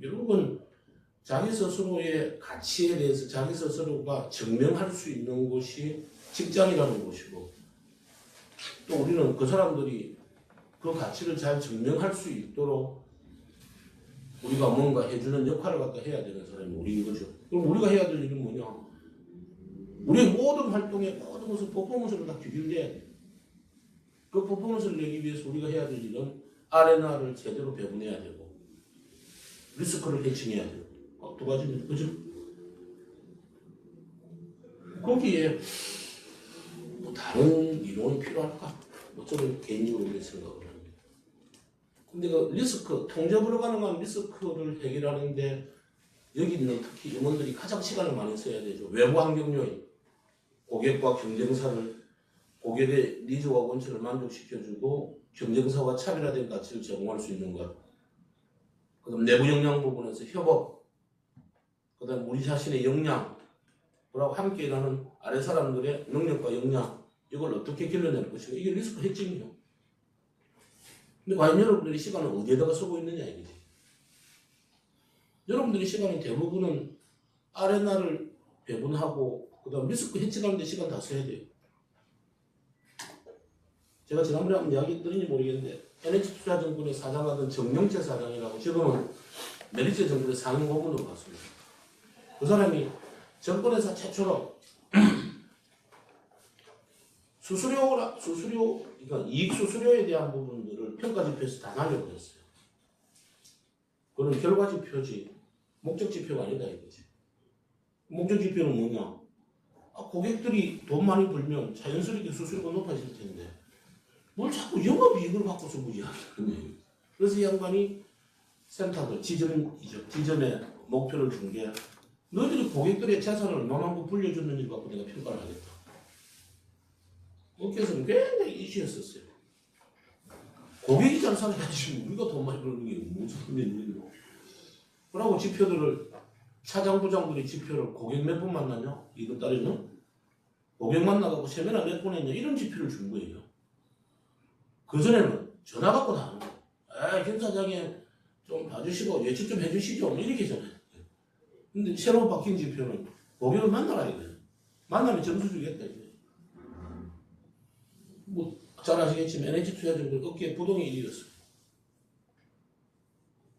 여러분 자기 스스로의 가치에 대해서 자기 스스로가 증명할 수 있는 곳이 직장이라는 곳이고 또 우리는 그 사람들이 그 가치를 잘 증명할 수 있도록 우리가 뭔가 해주는 역할을 갖다 해야 되는 사람이 우리인 거죠. 그럼 우리가 해야 될 일은 뭐냐? 우리의 모든 활동에 모든 것을 퍼포먼스를 다 규율해야 돼. 그 퍼포먼스를 내기 위해서 우리가 해야 될 일은 R&R을 제대로 배분해야 되고 리스크를 해칭해야 되고 두 가지입니다. 그죠? 거기에 뭐 다른 이론이 필요할까? 뭐 저는 개인적으로 그렇게 생각을 합니다. 근데 그 리스크, 통제불 가능한 리스크를 해결하는데 여기 있는 특히 임원들이 가장 시간을 많이 써야 되죠. 외부 환경 요인, 고객과 경쟁사를 고객의 니즈와 원칙을 만족시켜주고 경쟁사와 차별화된 가치를 제공할 수 있는 것. 그다음 내부 역량 부분에서 협업, 그다음 우리 자신의 역량, 그리고 함께 일하는 아래 사람들의 능력과 역량, 이걸 어떻게 길러낼 것인가. 이게 리스크 해칭이요. 근데 과연 여러분들이 시간을 어디에다가 쓰고 있느냐 이거지. 여러분들의 시간의 대부분은 R&R을 배분하고 그다음 리스크 해칭하는 데 시간 다 써야 돼요. 제가 지난번에 한번 이야기 드린지 모르겠는데 NH투자증권의 사장하던 정영채 사장이라고 지금은 메리츠 정부의 상임 고문으로 갔습니다. 그 사람이 정권회사 최초로 수수료, 그러니까 이익 수수료에 대한 부분들을 평가지표에서 다 날려버렸어요. 그건 결과지표지 목적지표가 아니다 이거지. 목적지표는 뭐냐? 고객들이 돈 많이 벌면 자연스럽게 수수료가 높아질 텐데 뭘 자꾸 영업이익을 갖고서 뭐 이야기하는 거예요. 그래서 이 양반이 센터들, 지점에 목표를 준 게 너희들이 고객들의 재산을 얼마만큼 불려줬는지 갖고 내가 평가를 하겠다. 업계에서는 굉장히 이슈였었어요. 고객이 잘 살아야지 우리가 돈 많이 벌는 게 무슨 일이고. 그러고 지표들을 차장 부장들이 지표를 고객 몇 분 만났냐? 이거 따르냐? 고객 만나가고 세미나 몇 번 했냐? 이런 지표를 준 거예요. 그전에는 전화 받고 다 하는 거예요. 김 사장님 좀 봐주시고 예측 좀 해주시죠. 이렇게 전화해요. 근데 새로 바뀐 지표는 고객을 만나라 이거예요. 만나면 점수 주겠다 이거예요. 뭐 잘 아시겠지만 NH투자증권 업계 부동의 1위였어요.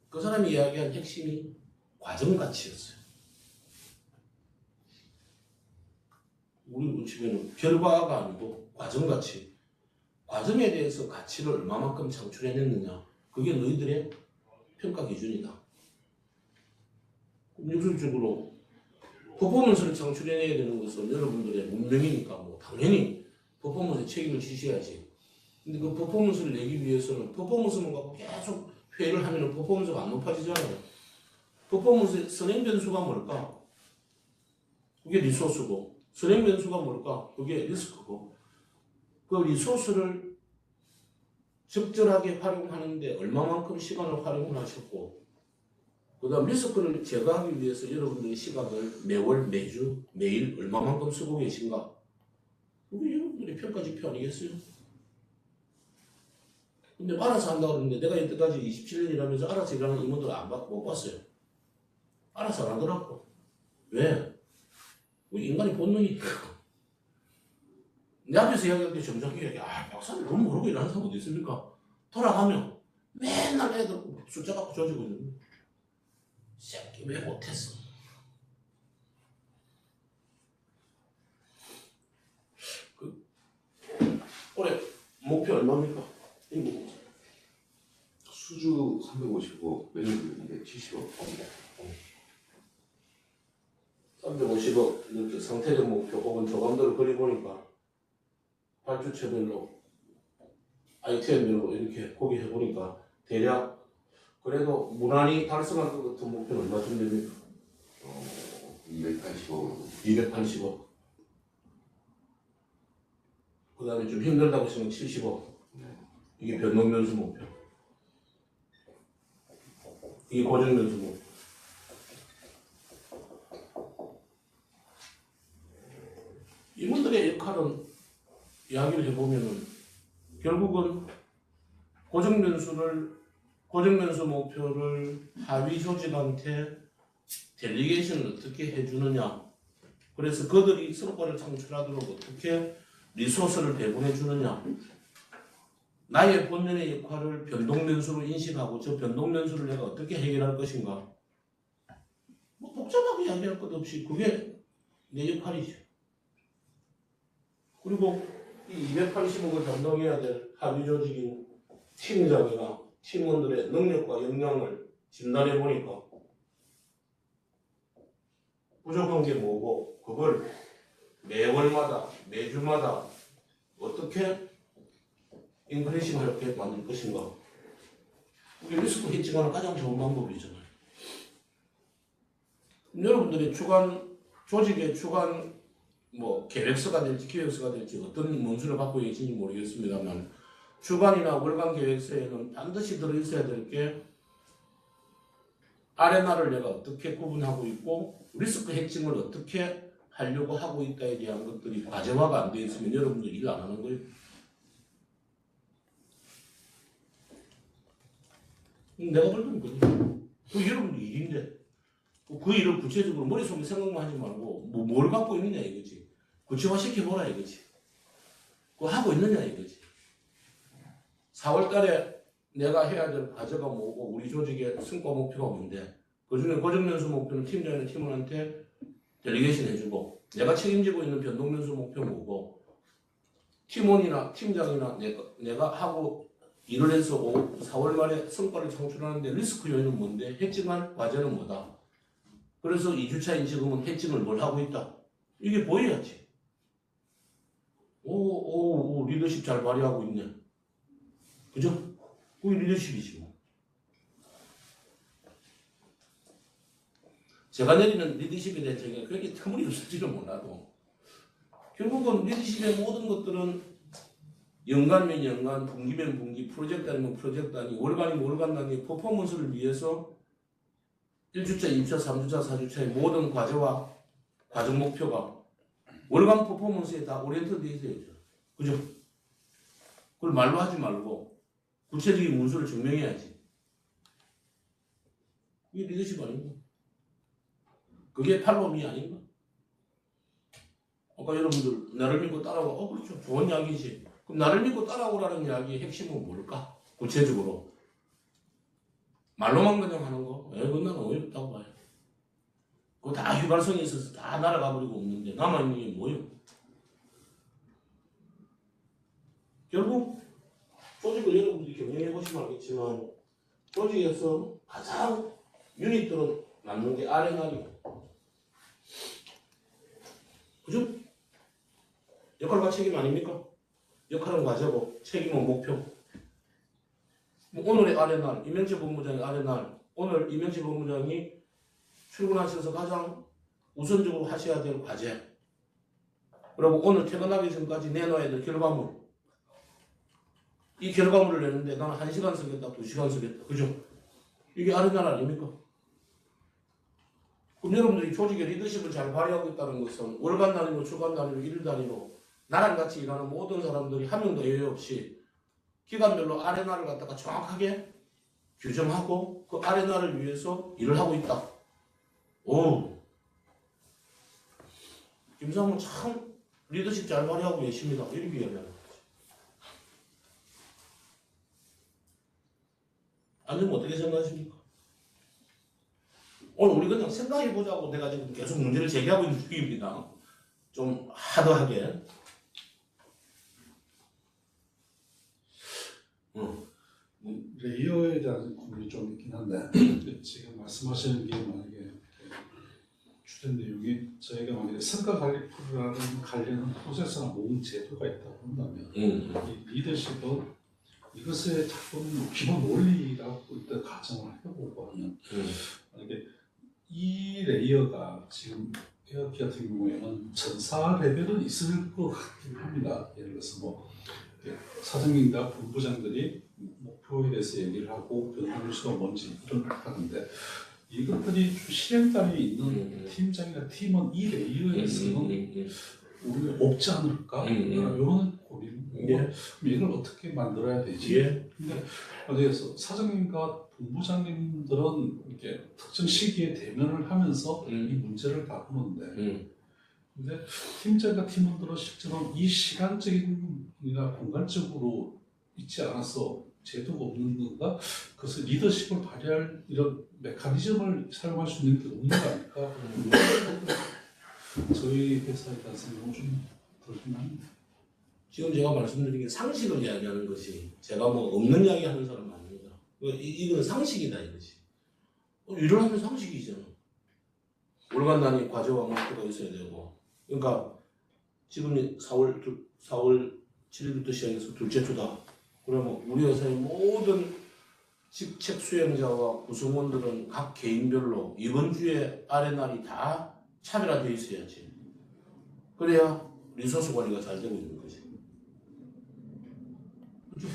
그 사람이 이야기한 핵심이 과정가치였어요. 우리 치면은 결과가 아니고 과정가치. 과정에 대해서 가치를 얼마만큼 창출해냈느냐. 그게 너희들의 평가 기준이다. 역설적으로 퍼포먼스를 창출해내야 되는 것은 여러분들의 문명이니까 뭐 당연히 퍼포먼스에 책임을 지셔야지. 근데 그 퍼포먼스를 내기 위해서는 퍼포먼스만 갖고 계속 회의를 하면 퍼포먼스가 안 높아지잖아요. 퍼포먼스의 선행 변수가 뭘까? 그게 리소스고, 선행 변수가 뭘까? 그게 리스크고, 그 리소스를 적절하게 활용하는데 얼마만큼 시간을 활용을 하셨고, 그 다음 리스크를 제거하기 위해서 여러분들의 시간을 매월, 매주, 매일 얼마만큼 쓰고 계신가? 그게 여러분들의 평가지표 아니겠어요? 근데 알아서 한다고 그러는데 내가 이때까지 27년 일하면서 알아서 일하는 임원들 못 봤어요. 알아서 안 하더라고. 왜? 우리 인간이 본능이니까. 내 앞에서 이야기할 때 점장 이야기, 박사님 너무 모르고 일하는 사람 어디 있습니까? 돌아가면 맨날 애들 숫자 갖고 조지고 있는 새끼 왜 못했어? 올해 목표 얼마입니까? 수주 350억, 매출 270억. 350억 이렇게 상태적 목표 혹은 조감도를 그려보니까 발주처별로 아이템별로 이렇게 포기해보니까 대략 그래도 무난히 달성할 것 같은 목표는 얼마쯤 됩니까? 280억. 280억. 그 다음에 좀 힘들다고 하시면 70억. 이게 변동면수 목표. 이게 고정면수 목표. 이분들의 역할은 이야기를 해보면은 결국은 고정면수 목표를 하위 조직한테 델리게이션을 어떻게 해주느냐. 그래서 그들이 성과를 창출하도록 어떻게 리소스를 배분해 주느냐. 나의 본연의 역할을 변동면수로 인식하고 저 변동면수를 내가 어떻게 해결할 것인가. 뭐 복잡하게 이야기할 것 없이 그게 내 역할이죠. 그리고 이 280억을 담당해야 될 하위 조직인 팀장이나 팀원들의 능력과 역량을 진단해 보니까 부족한 게 뭐고 그걸 매월마다 매주마다 어떻게 인크리싱하게 만들 것인가. 그게 리스크 헤칭하는 가장 좋은 방법이잖아요. 여러분들이 조직의 주간 계획서가 될지 기획서가 될지 어떤 문서를 갖고 계신지 모르겠습니다만 주간이나 월간 계획서에는 반드시 들어있어야 될 게 R&R을 내가 어떻게 구분하고 있고 리스크 해칭을 어떻게 하려고 하고 있다에 대한 것들이 과제화가 안 되어 있으면 여러분들 일 안 하는 거예요. 내가 볼 때는 그래요. 그 여러분들 일인데 그 일을 구체적으로 머릿속에 생각만 하지 말고 뭘 갖고 있느냐 이거지. 구체화 시켜보라 이거지. 그거 하고 있느냐 이거지. 4월 달에 내가 해야 될 과제가 뭐고 우리 조직의 성과 목표가 뭔데 그 중에 고정면수 목표는 팀장이나 팀원한테 델리게이션 해주고 내가 책임지고 있는 변동면수 목표 뭐고 팀원이나 팀장이나 내가 하고 일을 해서 4월 말에 성과를 창출하는데 리스크 요인은 뭔데 해칭할 과제는 뭐다. 그래서 2주차인 지금은 해칭을 뭘 하고 있다. 이게 보여야지. 오, 리더십 잘 발휘하고 있네. 그죠? 그게 리더십이지 뭐. 제가 내리는 리더십에 대한 제가 그렇게 터무니없을지는 몰라도 결국은 리더십의 모든 것들은 연간면 연간, 분기면 분기, 프로젝트 아니면 프로젝트 단위, 월간이면 월간 단위 퍼포먼스를 위해서 1주차, 2주차, 3주차, 4주차의 모든 과제와 과정 목표가 월간 퍼포먼스에 다 오리엔트 되어 있어야죠. 그죠? 그걸 말로 하지 말고 구체적인 문서를 증명해야지. 이게 리더십 아닌가? 그게 팔로미 아닌가? 아까 여러분들 나를 믿고 따라오라. 그렇죠. 좋은 이야기지. 그럼 나를 믿고 따라오라는 이야기의 핵심은 뭘까? 구체적으로. 말로만 그냥 하는 거? 그건 나는 어렵다고 봐요. 그거 다 휘발성이 있어서 다 날아가 버리고 없는데 남아있는 게 뭐예요? 결국 조직을 여러분들이 경영해 보시면 알겠지만 조직에서 가장 유닛들은 남는 게 R&R이고 그죠? 역할과 책임 아닙니까? 역할은 과제고 책임은 목표. 오늘의 아랫날, 이명재 본부장의 아랫날, 오늘 이명재 본부장이 출근하셔서 가장 우선적으로 하셔야 될 과제. 그리고 오늘 퇴근하기 전까지 내놔야 될 결과물. 이 결과물을 내는데 나는 1시간 쓰겠다, 2시간 쓰겠다. 그죠? 이게 아랫날 아닙니까? 그럼 여러분들이 조직의 리더십을 잘 발휘하고 있다는 것은 월간 단위로, 주간 단위로, 일 단위로 나랑 같이 일하는 모든 사람들이 한 명도 예외 없이 기간별로 아레나를 갖다가 정확하게 규정하고 그 아레나를 위해서 일을 하고 있다. 오, 김상훈 참 리더십 잘 발휘하고 계십니다. 이렇게 이야기하는 거지. 아니면 어떻게 생각하십니까? 오늘 우리 그냥 생각해보자고 내가 지금 계속 문제를 제기하고 있는 중입니다. 좀 하드하게. 레이어에 대한 고민이 좀 있긴 한데 지금 말씀하시는 게 만약에 주된 내용이 저희가 만약에 성과 관리 프로그램 관련 프로세스나 모든 제도가 있다고 한다면 이 리더십은 이것의 작품 기본 원리라고 일단 가정을 해보고 하면 만약에 이 레이어가 지금 에어키 같은 경우에는 전사 레벨은 있을 것 같긴 합니다. 예를 들어서 뭐 사장님과 본부장들이 목표에 대해서 얘기를 하고 변화뉴스가 뭔지 이런 하는데 이것들이 좀 실행단에 있는 팀장이나 팀은 이 레이어에서는 오히려 없지 않을까? 이런 고민. 이걸 어떻게 만들어야 되지? 근데 어디에서 사장님과 본부장님들은 이렇게 특정 시기에 대면을 하면서 이 문제를 다루는데 근데 팀장과 팀원들은 실제로 이 시간적인이나 공간적으로 있지 않아서 제도가 없는 건가? 그래서 리더십을 발휘할 이런 메커니즘을 사용할 수 있는 게 없는 거 아닐까? 저희 회사에 대한 생각은 좀 들긴 합니다. 지금 제가 말씀드린 게 상식을 이야기하는 것이 제가 뭐 없는 이야기 하는 사람 아닙니다. 이건 상식이다 이것이. 일을 하면 상식이잖아. 월간 단위 과제와 목표가 있어야 되고. 그러니까 지금 4월 7일부터 시작해서 둘째 주다. 그러면 우리 회사의 모든 직책 수행자와 구성원들은 각 개인별로 이번 주에 아랫날이 다 차별화되어 있어야지. 그래야 리소스 관리가 잘 되고 있는 거지. 그렇죠?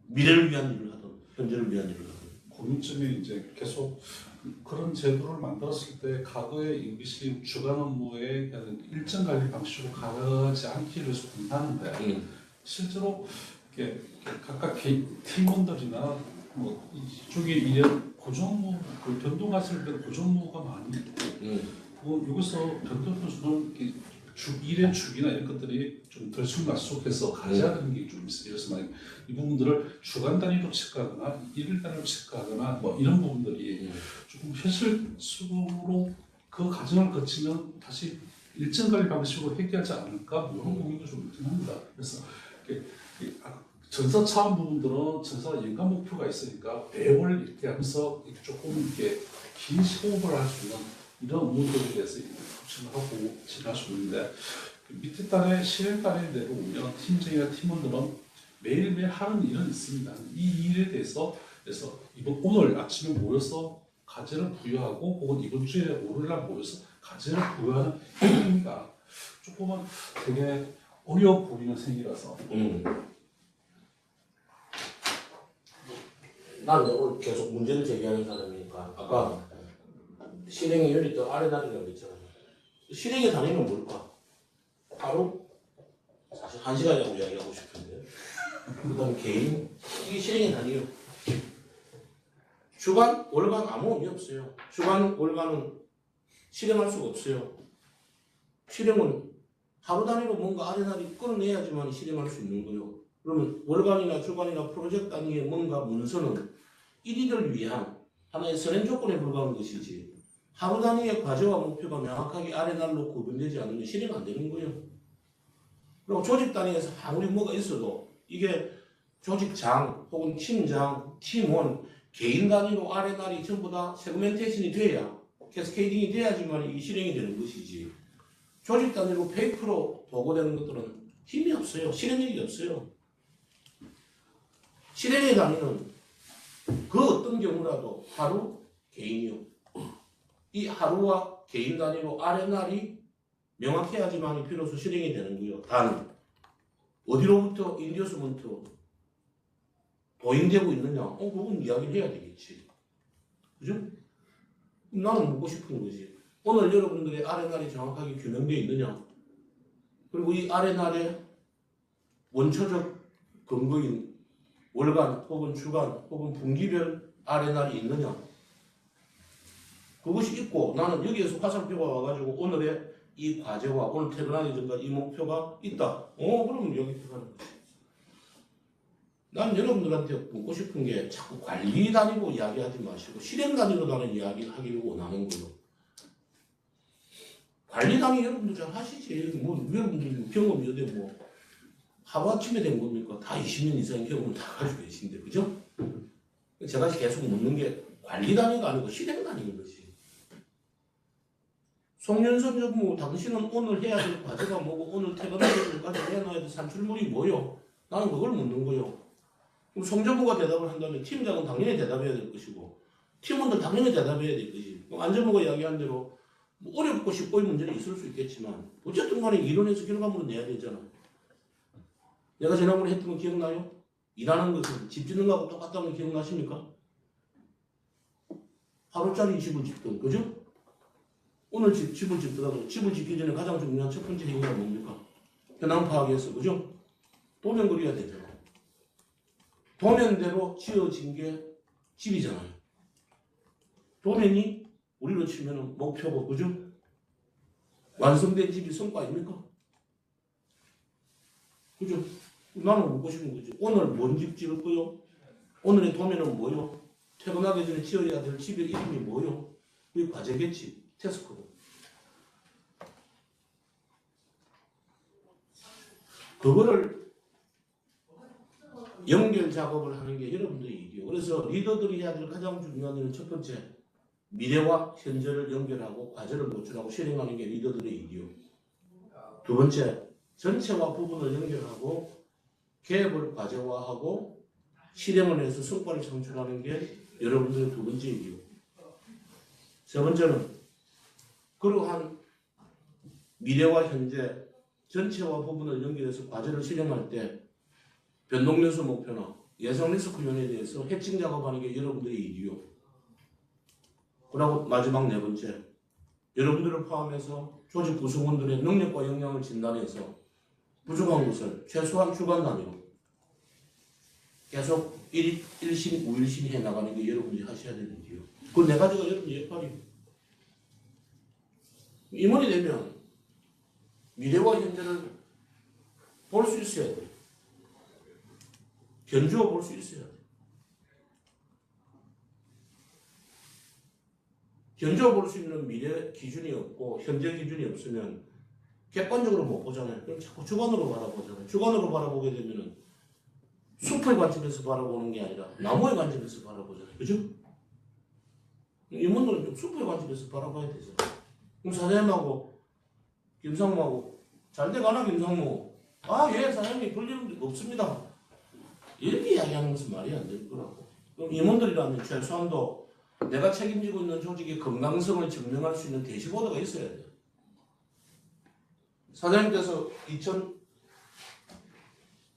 미래를 위한 일을 하든 현재를 위한 일을 하든. 고민점이 이제 계속 그런 제도를 만들었을 때 과거의 임기실 주간 업무에 일정 관리 방식으로 가지 않기를 위해서 공부하는데 실제로 이렇게 각각 팀원들이나 뭐 이쪽에 이런 고정무 그 변동하실 때 고정무가 많이 있고 여기서 변동수는 일의 주기나 이런 것들이 좀 들쑥날쑥해서 가져야 되는 게 좀 있어요. 그래서 만약 이 부분들을 주간 단위로 체크하거나 일일 단위로 체크하거나 뭐 이런 부분들이 조금 현실적으로 그 과정을 거치면 다시 일정 관리 방식으로 해결하지 않을까 이런 고민도 좀 있긴 합니다. 그래서 전사 차원 부분들은 전사 연간 목표가 있으니까 매월 이렇게 하면서 조금 이렇게 긴 호흡을 할 수 있는 이런 업무들에 대해서 코칭을 하고 진행할 수 있는데 밑에 단에 실행 단에 내려오면 팀장이나 팀원들은 매일매일 하는 일은 있습니다. 이 일에 대해서 그래서 오늘 아침에 모여서 과제를 부여하고 혹은 이번 주에 월요일날 모여서 과제를 부여하는 행위가 조금은 되게 어려워 보이는 생이라서 난 오늘 계속 문제를 제기하는 사람이니까 아까 실행의 유닛 아래다리라고 했잖아요. 실행의 단위는 뭘까? 하루? 사실 1시간이라고 이야기하고 싶은데 그 다음에 개인? 이게 실행의 단위예요. 주간? 월간 아무 의미 없어요. 주간, 월간은 실행할 수가 없어요. 실행은 하루 단위로 뭔가 아래다리 끌어내야지만 실행할 수 있는 거예요. 그러면 월간이나 주간이나 프로젝트 단위의 뭔가 문서는 1일을 위한 하나의 선행 조건에 불과한 것이지 하루 단위의 과제와 목표가 명확하게 아래날로 구분되지 않으면 실행 안 되는 거예요. 그리고 조직 단위에서 아무리 뭐가 있어도 이게 조직장 혹은 팀장, 팀원, 개인 단위로 아래날이 전부 다 세그멘테이션이 돼야 캐스케이딩이 돼야지만 이게 실행이 되는 것이지 조직 단위로 페이크로 보고되는 것들은 힘이 없어요. 실행력이 없어요. 실행의 단위는 그 어떤 경우라도 하루, 개인이요. 이 하루와 개인 단위로 RNR이 명확해야지만 비로소 실행이 되는 거예요. 단 어디로부터 인디어스먼트 도입되고 있느냐? 그건 이야기를 해야 되겠지. 그죠? 나는 묻고 싶은 거지. 오늘 여러분들의 RNR이 정확하게 규명되어 있느냐? 그리고 이 RNR의 원초적 근거인 월간 혹은 주간 혹은 분기별 RNR이 있느냐? 그것이 있고 나는 여기에서 화살표가 와가지고 오늘의 이 과제와 오늘 퇴근하기 전까지 이 목표가 있다. 그러면 여기 들어가는 거지. 난 여러분들한테 묻고 싶은 게 자꾸 관리 단위로 이야기하지 마시고 실행 단위로 나는 이야기하기를 원하는 거예요. 관리 단위 여러분들 잘 하시지. 여러분들 경험이 어디 하루아침에 된 겁니까? 다 20년 이상의 경험을 다 가지고 계신데, 그죠? 제가 계속 묻는 게 관리 단위가 아니고 실행 단위인 거지. 송윤선 여부, 당신은 오늘 해야 될 과제가 뭐고 오늘 퇴근하기 전까지 해놔야 될 산출물이 뭐요? 나는 그걸 묻는 거요. 그럼 송전무가 대답을 한다면 팀장은 당연히 대답해야 될 것이고 팀원들 당연히 대답해야 될 것이고 그럼 안전무가 이야기한 대로 어렵고 쉽고의 문제는 있을 수 있겠지만 어쨌든 간에 이론에서 결과물은 내야 되잖아. 내가 지난번에 했던 거 기억나요? 일하는 것은 집 짓는 거하고 똑같다는 거 기억나십니까? 하루짜리 집을 짓든, 그죠? 오늘 집을 짓더라도 집을 짓기 전에 가장 중요한 첫 번째 행위가 뭡니까? 현황 파악해서, 그죠? 도면 그려야 되잖아. 도면대로 지어진 게 집이잖아요. 도면이 우리로 치면 목표고, 그죠? 완성된 집이 성과입니까? 그죠? 나는 묻고 싶은 거지. 오늘 뭔 집 지을 거요? 오늘의 도면은 뭐요? 퇴근하기 전에 지어야 될 집의 이름이 뭐요? 그게 과제겠지. 태스크고. 그거를 연결 작업을 하는 게 여러분들의 일이요. 그래서 리더들이 해야 될 가장 중요한 일은 첫 번째, 미래와 현재를 연결하고 과제를 노출하고 실행하는 게 리더들의 일이요. 두 번째, 전체와 부분을 연결하고 개업을 과제화하고 실행을 해서 성과를 창출하는 게 여러분들의 두 번째 일이요. 세 번째는 그러한 미래와 현재 전체와 부분을 연결해서 과제를 실행할 때 변동요소 목표나 예상 리스크 면에 대해서 해칭 작업하는 게 여러분들의 일이요. 그리고 마지막 네 번째, 여러분들을 포함해서 조직 구성원들의 능력과 역량을 진단해서 부족한 것을 최소한 주간 단위로 계속 일신, 우일신 해나가는 게 여러분들이 하셔야 되는 일이요. 그 네 가지가 여러분의 역할이에요. 임원이 되면 미래와 현재를 볼 수 있어야 돼요. 견주어 볼 수 있어야 돼요. 견주어 볼 수 있는 미래 기준이 없고 현재 기준이 없으면 객관적으로 못 보잖아요. 그럼 자꾸 주관으로 바라보잖아요. 주관으로 바라보게 되면은 숲의 관점에서 바라보는 게 아니라 나무의 관점에서 바라보잖아요. 그죠? 임원들은 좀 숲의 관점에서 바라봐야 되죠. 그럼 사장님하고 김상무하고 잘 돼가나 김상무? 예 사장님 그럴 일 없습니다. 이렇게 이야기하는 것은 말이 안 될 거라고. 그럼 임원들이라면 최소한도 내가 책임지고 있는 조직의 건강성을 증명할 수 있는 대시보드가 있어야 돼요. 사장님께서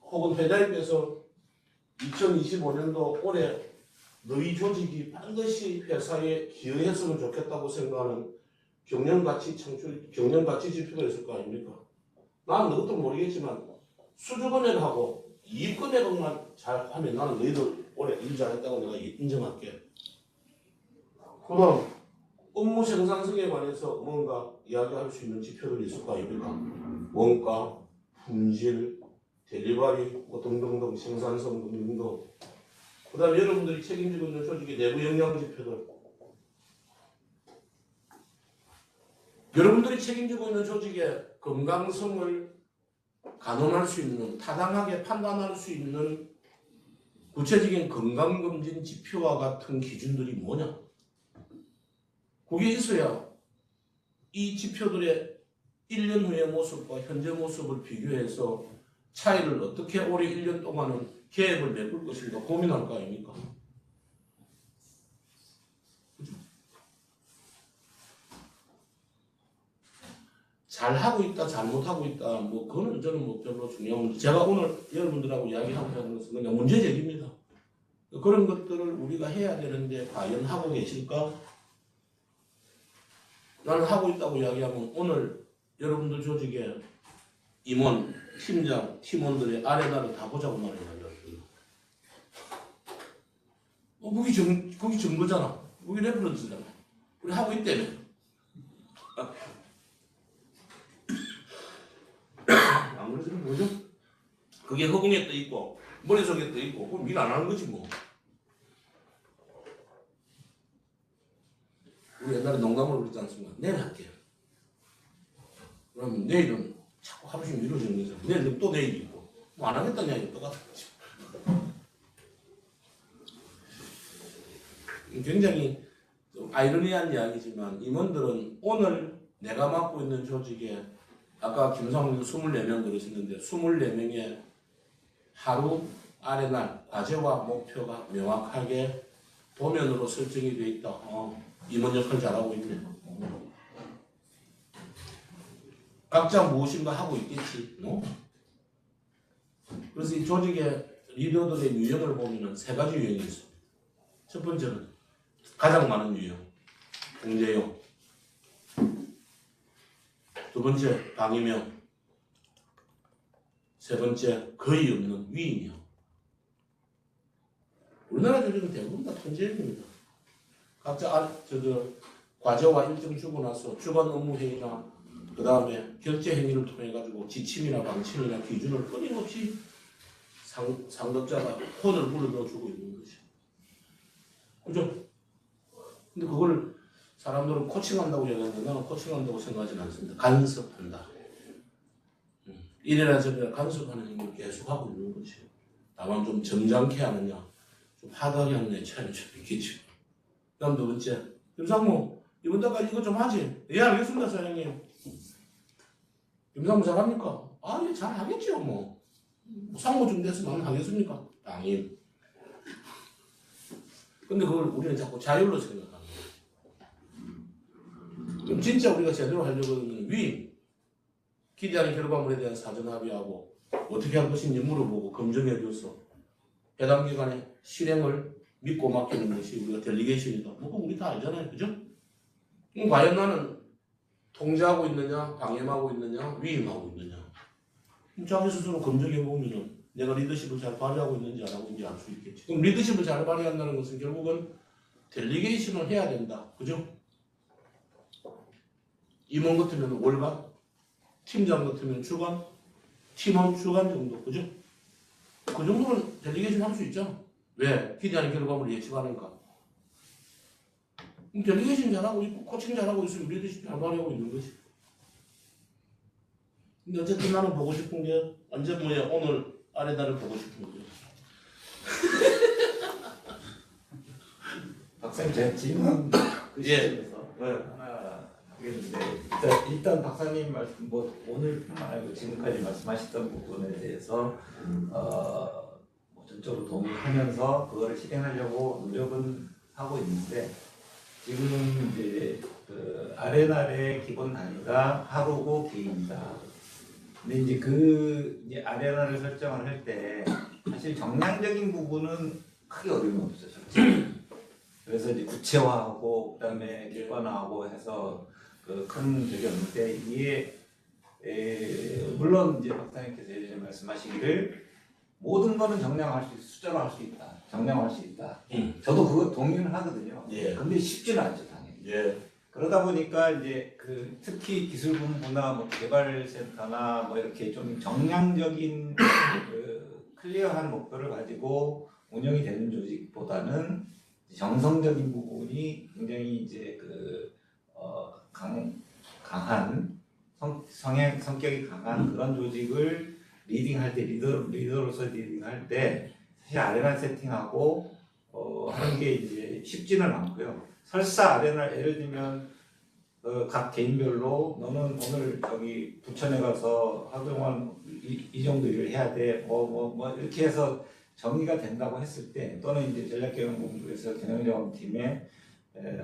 혹은 회장님께서 2025년도 올해 너희 조직이 반드시 회사에 기여했으면 좋겠다고 생각하는 경영가치 지표가 있을 거 아닙니까? 나는 그것도 모르겠지만 수주금액하고 이익금액만 잘 하면 나는 너희들 올해 일 잘했다고 내가 인정할게. 그럼 업무 생산성에 관해서 뭔가 이야기할 수 있는 지표들이 있을 거 아닙니까? 원가, 품질, 델리버리 등등등 생산성 등등. 그 다음에 여러분들이 책임지고 있는 조직의 내부 역량 지표들. 여러분들이 책임지고 있는 조직의 건강성을 가늠할 수 있는, 타당하게 판단할 수 있는 구체적인 건강검진 지표와 같은 기준들이 뭐냐? 그게 있어야 이 지표들의 1년 후의 모습과 현재 모습을 비교해서 차이를 어떻게 올해 1년 동안은 계획을 메꿀 것인가 고민할 거 아닙니까? 그죠? 잘하고 있다, 잘못하고 있다, 뭐, 그거는 저는 뭐 별로 중요한 문제. 제가 오늘 여러분들하고 이야기하고자 하는 것은 그냥 문제 제기입니다. 그런 것들을 우리가 해야 되는데 과연 하고 계실까? 나는 하고 있다고 이야기하면 오늘 여러분들 조직에 임원, 팀장, 팀원들의 아래다를 다 보자고 말해요. 거기 증거잖아. 거기 레퍼런스잖아. 우리 하고 있다며. 안 그러시는 거죠? 그게 허공에 떠 있고 머릿속에 떠 있고 그럼 일 안 하는 거지 뭐. 우리 옛날에 농담으로 그랬지 않습니까? 내일 할게요. 그러면 내일은 자꾸 하루씩 미뤄지는 거죠. 내일은 또 내일이 있고 뭐 안 하겠다는 이야기 똑같은 거죠. 굉장히 좀 아이러니한 이야기지만 임원들은 오늘 내가 맡고 있는 조직에 아까 김상훈 24명 그러셨는데 24명의 하루 아래날 과제와 목표가 명확하게 도면으로 설정이 되어 있다. 임원 역할 잘하고 있네. 각자 무엇인가 하고 있겠지. 그래서 이 조직의 리더들의 유형을 보면 세 가지 유형이 있어. 첫 번째는 가장 많은 유형, 공제형. 두 번째, 방임형. 세 번째, 거의 없는 위임형. 우리나라 조직은 대부분 다 통제형입니다. 각자 과제와 일정 주고 나서 주간 업무 회의나 그 다음에 결제 행위를 통해 가지고 지침이나 방침이나 기준을 끊임없이 상급자가 혼을 불어넣어주고 있는 거죠. 그죠? 근데 그걸 사람들은 코칭한다고 얘기하는데 나는 코칭한다고 생각하지는 않습니다. 간섭한다. 이래라 저래라 간섭하는 행위를 계속하고 있는 거지. 다만 좀 점잖게 하느냐, 좀 하드하게 하느냐의 차이는 좀 있겠죠. 그 다음 두 번째, 김상무 이번 달까지 이거 좀 하지? 예 알겠습니다 사장님. 김상무 잘합니까? 아 예 잘하겠죠 뭐. 상무 좀 됐으면 하겠습니까? 당연. 근데 그걸 우리는 자꾸 자율로 생각하는 거예요. 그럼 진짜 우리가 제대로 하려고 하면 위임, 기대하는 결과물에 대한 사전 합의하고 어떻게 할 것인지 물어보고 검증해줘서 해당 기관의 실행을 믿고 맡기는 것이 우리가 델리게이션이다. 뭐 그거 우리 다 알잖아요. 그죠? 그럼 과연 나는 통제하고 있느냐, 방임하고 있느냐, 위임하고 있느냐. 자기 스스로 검증해보면 내가 리더십을 잘 발휘하고 있는지 안 하고 있는지 알 수 있겠지. 그럼 리더십을 잘 발휘한다는 것은 결국은 델리게이션을 해야 된다. 그죠? 임원 같으면 월간, 팀장 같으면 주간, 팀원 주간 정도. 그죠? 그 정도는 델리게이션 할 수 있죠. 왜? 기대하는 결과물을 예측하는가. 그럼 델리게이션 잘하고 있고 코칭 잘하고 있으면 리더십 잘 발휘하고 있는 거지. 근데 어쨌든 나는 보고 싶은 게 완전 뭐야 오늘 아래다를 보고 싶은 거예요. 박사님 제가 질문 그 시점에서 하나 하겠는데 일단 박사님 말씀 뭐 오늘뿐만 아니고 지금까지 말씀하셨던 부분에 대해서 뭐 전적으로 동의하면서 그거를 실행하려고 노력은 하고 있는데 지금 이제 그 아레날의 기본 단위가 하루고 개인이다. 근데 이제 이제 아레나를 설정을 할 때 사실 정량적인 부분은 크게 어려움이 없어요. 그래서 이제 구체화하고 그다음에 객관화하고 해서 그 큰 적이 없는데 이게 물론 이제 박사님께서 예전에 말씀하시기를 모든 거는 정량할 수 있다, 숫자로 할 수 있다, 정량할 수 있다. 저도 그거 동의는 하거든요. 예. 근데 쉽지는 않죠, 당연히. 예. 그러다 보니까 이제 특히 기술본부나 뭐 개발센터나 뭐 이렇게 좀 정량적인 클리어한 목표를 가지고 운영이 되는 조직보다는 정성적인 부분이 굉장히 이제 강한 성격이 강한 그런 조직을 리딩할 때 리더로서 리딩할 때 사실 아레나 세팅하고 하는 게 이제 쉽지는 않고요. 설사 아레나 예를 들면 각 개인별로 너는 오늘 저기 부천에 가서 하루 동안 이 정도 일을 해야 돼. 뭐 이렇게 해서 정의가 된다고 했을 때 또는 이제 전략개혁본부에서 경영자원팀의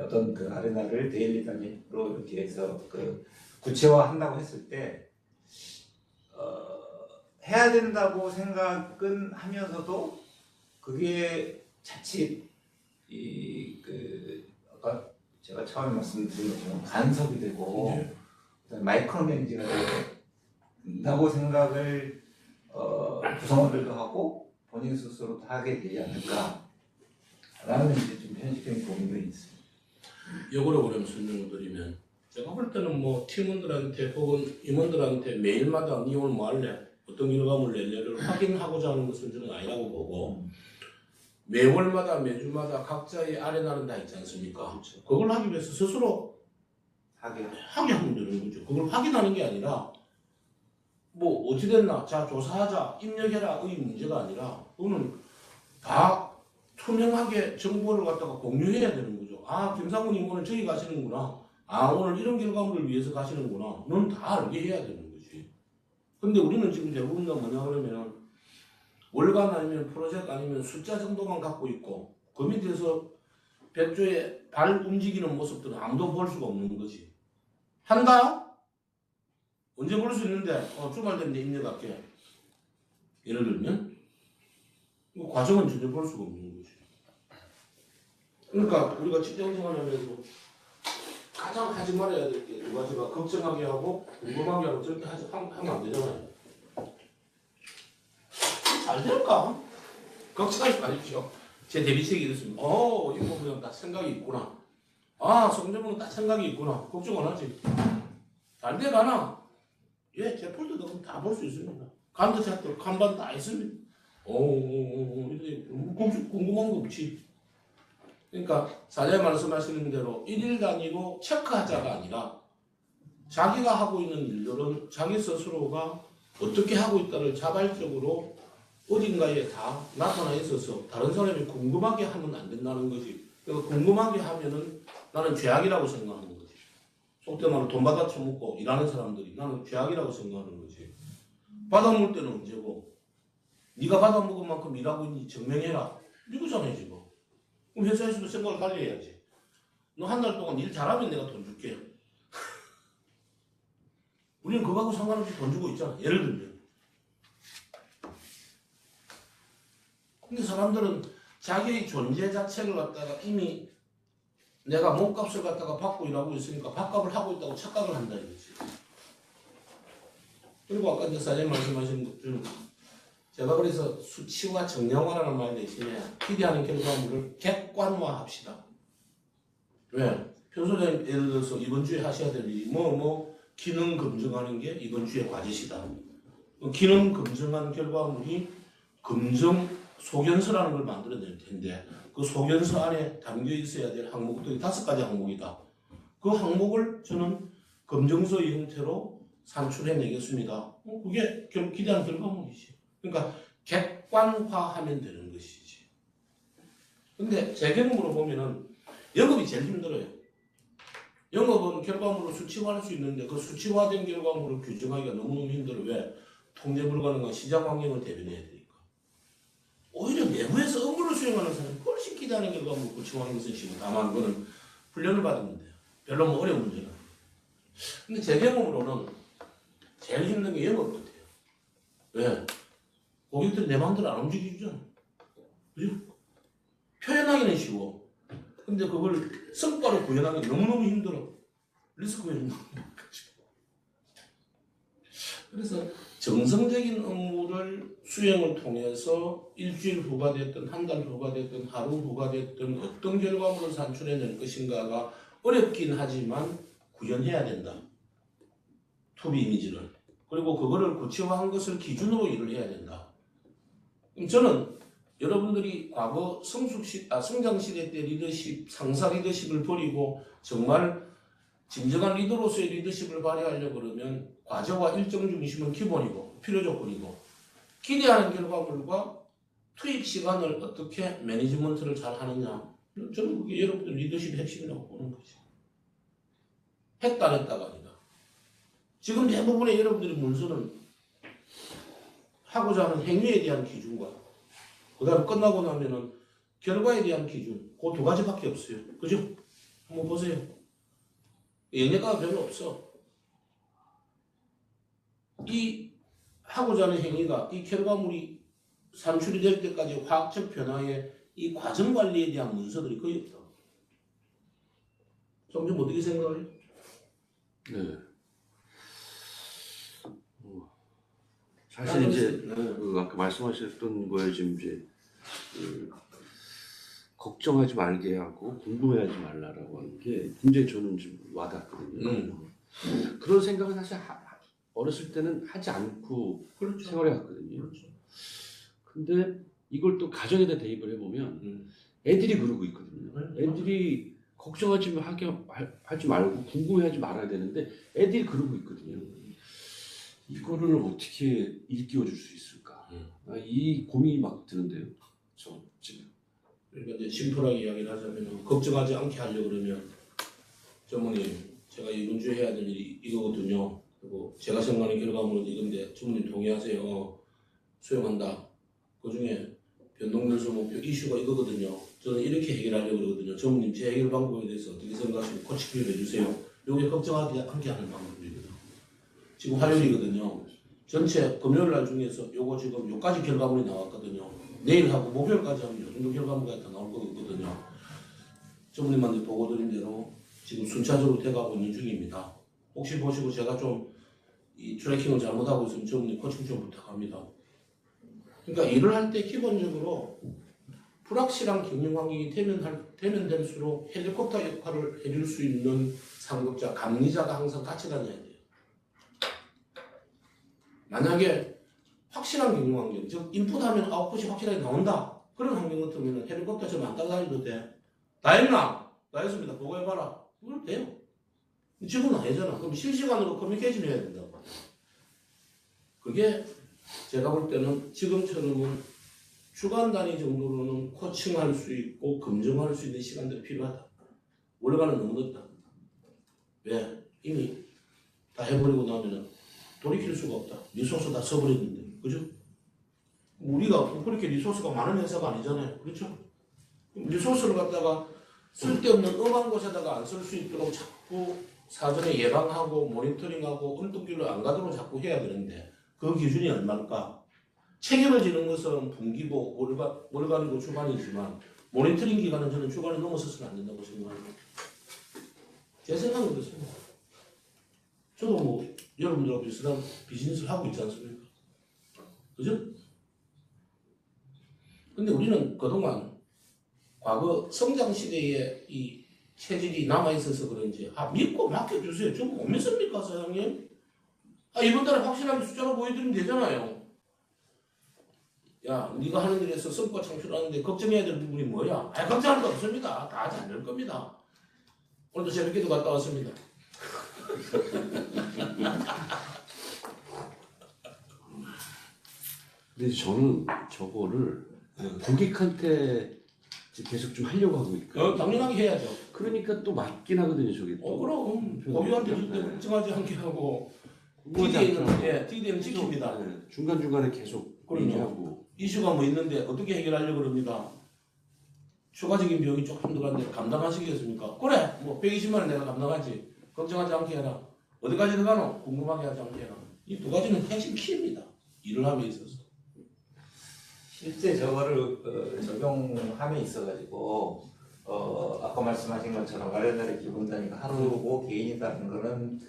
어떤 그 아레나를 데일리 단위로 이렇게 해서 그 구체화한다고 했을 때 해야 된다고 생각은 하면서도 그게 자칫 아까 제가 처음에 말씀드린 것처럼 간섭이 되고 마이크로 매니지가 된다고 생각을 구성원들도 하고 본인 스스로도 하게 되지 않을까라는 이제 좀 현실적인 고민도 있습니다. 역으로 그럼 설명을 드리면 제가 볼 때는 뭐 팀원들한테 혹은 임원들한테 매일마다 니 오늘 뭐 할래? 어떤 결과물을 낼래를 확인하고자 하는 것은 저는 아니라고 보고 매월마다 매주마다 각자의 아레나는 다 있지 않습니까? 그걸 하기 위해서 스스로 하게 하면 되는 거죠. 그걸 확인하는 게 아니라 뭐 어찌됐나 자 조사하자 입력해라의 문제가 아니라 그거는 다 투명하게 정보를 갖다가 공유해야 되는 거죠. 아 김상훈님 오늘 저기 가시는구나. 아 오늘 이런 결과물을 위해서 가시는구나. 넌 다 알게 해야 되는 거지. 근데 우리는 지금 대부분 다 뭐냐 그러면 월간 아니면 프로젝트 아니면 숫자 정도만 갖고 있고 그 밑에서 백조의 발 움직이는 모습들은 아무도 볼 수가 없는 거지. 한다? 언제 볼 수 있는데 주말 되면 입력할게. 예를 들면 과정은 전혀 볼 수가 없는 거지. 그러니까 우리가 직장 생활하면서 가장 하지 말아야 될 게 두 가지가 걱정하게 하고 궁금하게 하고 저렇게 하면 안 되잖아요. 잘 될까? 걱정하지 마십시오. 제 대비책이 이렇습니다. 이거 그냥 다 생각이 있구나. 아, 성적은 다 생각이 있구나. 걱정 안 하지. 잘 돼가나? 예, 제 폴더도 다 볼 수 있습니다. 간도 차트, 간반 다 있습니다. 이렇게 궁금한 거 없지. 그러니까 사장님 말씀하시는 대로 일일 단위로 체크하자가 아니라 자기가 하고 있는 일들은 자기 스스로가 어떻게 하고 있다를 자발적으로 어딘가에 다 나타나 있어서 다른 사람이 궁금하게 하면 안 된다는 거지. 그러니까 궁금하게 하면은 나는 죄악이라고 생각하는 거지. 속된 말로 돈 받아 처먹고 일하는 사람들이 나는 죄악이라고 생각하는 거지. 받아먹을 때는 언제고 네가 받아먹은 만큼 일하고 있니 증명해라. 이거잖아요 지금. 그럼 회사에서도 생각을 달리 해야지. 너 한 달 동안 일 잘하면 내가 돈 줄게. 우리는 그거하고 상관없이 돈 주고 있잖아. 예를 들면. 근데 사람들은 자기의 존재 자체를 갖다가 이미 내가 몸값을 갖다가 받고 일하고 있으니까 밥값을 하고 있다고 착각을 한다 이거지. 그리고 아까 이제 사장님 말씀하신 것처럼 제가 그래서 수치와 정량화라는 말 대신에 기대하는 결과물을 객관화합시다. 왜? 평소에 예를 들어서 이번 주에 하셔야 될 일이 기능 검증하는 게 이번 주의 과제시다. 기능 검증한 결과물이 검증 소견서라는 걸 만들어낼 텐데 그 소견서 안에 담겨 있어야 될 항목들이 5가지 항목이다. 그 항목을 저는 검증서의 형태로 산출해내겠습니다. 그게 기대하는 결과물이지. 그러니까 객관화하면 되는 것이지. 근데 제 경험으로 보면은 영업이 제일 힘들어요. 영업은 결과물을 수치화할 수 있는데 그 수치화된 결과물을 규정하기가 너무너무 힘들어. 왜? 통제 불가능한 시장 환경을 대변해야 되니까. 오히려 내부에서 업무를 수행하는 사람이 훨씬 기대하는 결과물을 구축하는 것은 쉬워. 다만 그거는 훈련을 받으면 돼요. 별로 뭐 어려운 문제는 아니에요. 근데 제 경험으로는 제일 힘든 게 영업 같아요. 왜? 고객들이 내 마음대로 안 움직이잖아. 그죠? 표현하기는 쉬워. 근데 그걸 성과로 구현하기 너무너무 힘들어. 리스크가 너무 많아가지고. 그래서 정성적인 업무를 수행을 통해서 일주일 후가 됐든 한 달 후가 됐든 하루 후가 됐든 어떤 결과물을 산출해낼 것인가가 어렵긴 하지만 구현해야 된다. 투비 이미지를. 그리고 그거를 구체화한 것을 기준으로 일을 해야 된다. 그럼 저는 여러분들이 과거 성장시대 때 리더십, 상사 리더십을 버리고 정말 진정한 리더로서의 리더십을 발휘하려고 그러면 과제와 일정 중심은 기본이고 필요조건이고 기대하는 결과물과 투입 시간을 어떻게 매니지먼트를 잘 하느냐. 저는 그게 여러분들 리더십의 핵심이라고 보는 거지. 했다 안 했다가 아니라. 지금 대부분의 여러분들의 문서는 하고자 하는 행위에 대한 기준과 그다음 끝나고 나면은 결과에 대한 기준 그 두 가지밖에 없어요. 그죠? 한번 보세요. 영예가가 별로 없어. 이 하고자 하는 행위가 이 결과물이 산출이 될 때까지 화학적 변화의 이 과정 관리에 대한 문서들이 거의 없다. 좀 어떻게 생각해요? 네. 사실 이제 그 아까 말씀하셨던 거에 지금 이제 그 걱정하지 말게 하고 궁금해하지 말라라고 하는 게 굉장히 저는 좀 와닿거든요. 그런 생각은 사실 어렸을 때는 하지 않고 그렇죠. 생활해 왔거든요. 그렇죠. 근데 이걸 또 가정에다 대입을 해보면 애들이 그러고 있거든요. 애들이 걱정하지 하지 말고 궁금해하지 말아야 되는데 애들이 그러고 있거든요. 이거를 어떻게 일깨워줄 수 있을까? 이 고민이 막 드는데요. 저 지금. 그러니까 이제 심플하게 이야기를 하자면 걱정하지 않게 하려고 그러면 전무님 제가 이번 주에 해야 될 일이 이거거든요. 그리고 제가 생각하는 결과물은 이건데 전무님 동의하세요. 수용한다. 그 중에 변동연소 목표 이슈가 이거거든요. 저는 이렇게 해결하려고 그러거든요. 전무님 제 해결 방법에 대해서 어떻게 생각하시고 코치를 해주세요. 이게 걱정하지 않게 하는 방법이거든요. 지금 화요일이거든요. 전체 금요일 날 중에서 요거 지금 요까지 결과물이 나왔거든요. 내일하고 목요일까지 하면 요 정도 결과물이 다 나올 거거든요. 전무님한테 보고 드린 대로 지금 순차적으로 돼가고 있는 중입니다. 혹시 보시고 제가 좀 이 트래킹을 잘못하고 있으면 전무님 코칭 좀 부탁합니다. 그러니까 일을 할 때 기본적으로 불확실한 경영 환경이 되면 될수록 헬리콥터 역할을 해줄 수 있는 상급자, 감리자가 항상 같이 다녀야 돼요. 만약에 확실한 경영 환경, 즉 인풋하면 아웃풋이 확실하게 나온다. 그런 환경 같으면 헬리콥터처럼 안 따라다니도 돼. 다 했나? 다 했습니다. 보고해봐라. 그럼 돼요. 지금은 아니잖아. 그럼 실시간으로 커뮤니케이션 해야 된다고. 그게 제가 볼 때는 지금처럼은 주간 단위 정도로는 코칭할 수 있고 검증할 수 있는 시간들이 필요하다. 월간은 너무 늦다. 왜? 이미 다 해버리고 나면은 돌이킬 수가 없다. 리소스 다 써버렸는데. 그죠? 우리가 그렇게 리소스가 많은 회사가 아니잖아요. 그렇죠? 리소스를 갖다가 쓸데없는 엄한 곳에다가 안 쓸 수 있도록 자꾸 사전에 예방하고 모니터링하고 언뜻길로 안 가도록 자꾸 해야 되는데 그 기준이 얼마일까? 책임을 지는 것은 분기고 월간이고 주간이지만 모니터링 기간은 저는 주간에 넘어서서는 안 된다고 생각합니다. 제 생각은 그렇습니다. 저도 뭐 여러분들하고 비슷한 비즈니스를 하고 있지 않습니까? 그죠? 근데 우리는 그동안 과거 성장 시대에 이 체질이 남아있어서 그런지 믿고 맡겨주세요. 좀 못 믿습니까 사장님? 이번 달에 확실하게 숫자로 보여드리면 되잖아요. 야, 네가 하는 일에서 성과 창출하는데 걱정해야 될 부분이 뭐야? 걱정할 거 없습니다. 다 잘 될 겁니다. 오늘도 재밌게도 갔다 왔습니다. 근데 저는 저거를 고객한테 계속 좀 하려고 하고 있거든요. 당연하게 해야죠. 그러니까 또 맞긴 하거든요, 저게 또. 그럼 고객한테 절대 걱정하지 않게 하고 TD는 지킵니다. 네. 중간중간에 계속 얘기하고. 이슈가 뭐 있는데 어떻게 해결하려고 그럽니다. 추가적인 비용이 조금 들어갔는데 감당하시겠습니까? 그래, 뭐 120만 원 내가 감당하지. 걱정하지 않게 해라. 어디까지 들어가노? 궁금하게 하지 않게 해라. 이 두 가지는 핵심 키입니다. 일을 함에 있어서. 실제 저거를 적용함에 있어가지고 아까 말씀하신 것처럼 말년날의 기본 단위가 하루고 개인이라는 거는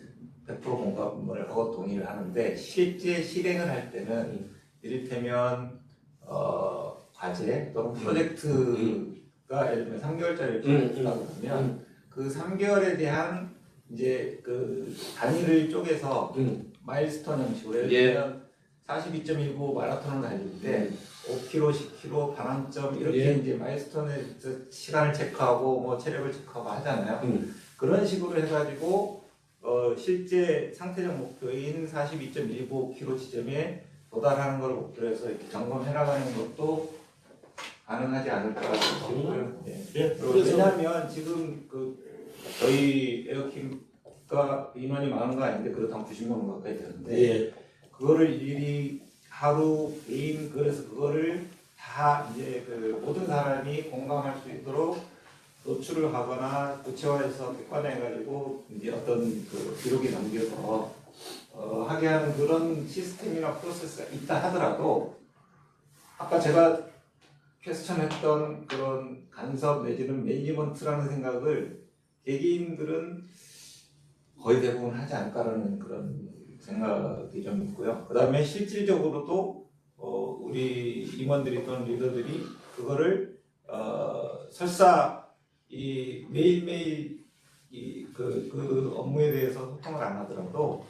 100% 공감을 하고 동의를 하는데 실제 실행을 할 때는 이를테면 과제 또는 프로젝트가 예를 들면 3개월짜리 프로젝트라고 하면 그 3개월에 대한 이제 그 단위를 쪼개서 마일스톤 형식으로 예를 들면 42.19 마라톤을 달릴 때 5km, 10km, 반환점 이렇게 이제 마일스톤의 시간을 체크하고 뭐 체력을 체크하고 하잖아요. 그런 식으로 해가지고 실제 상태적 목표인 42.195km 지점에 도달하는 걸 목표로 해서 이렇게 점검해 나가는 것도 가능하지 않을까 싶고요. 왜냐하면 지금 저희 에어킹가 인원이 많은 거 아닌데 그래도 한 90명 가까이 되는데 그거를 일일이 하루 개인 그래서 그거를 다 이제 그 모든 사람이 공감할 수 있도록 노출을 하거나 구체화해서 객관화해가지고 이제 어떤 그 기록이 남겨서 하게 하는 그런 시스템이나 프로세스가 있다 하더라도 아까 제가 퀘스천했던 그런 간섭 내지는 매니지먼트라는 생각을 개개인들은 거의 대부분 하지 않을까라는 그런 생각이 좀 있고요. 그 다음에 실질적으로도 우리 임원들이 또는 리더들이 그거를 설사 이 매일매일 그 업무에 대해서 소통을 안 하더라도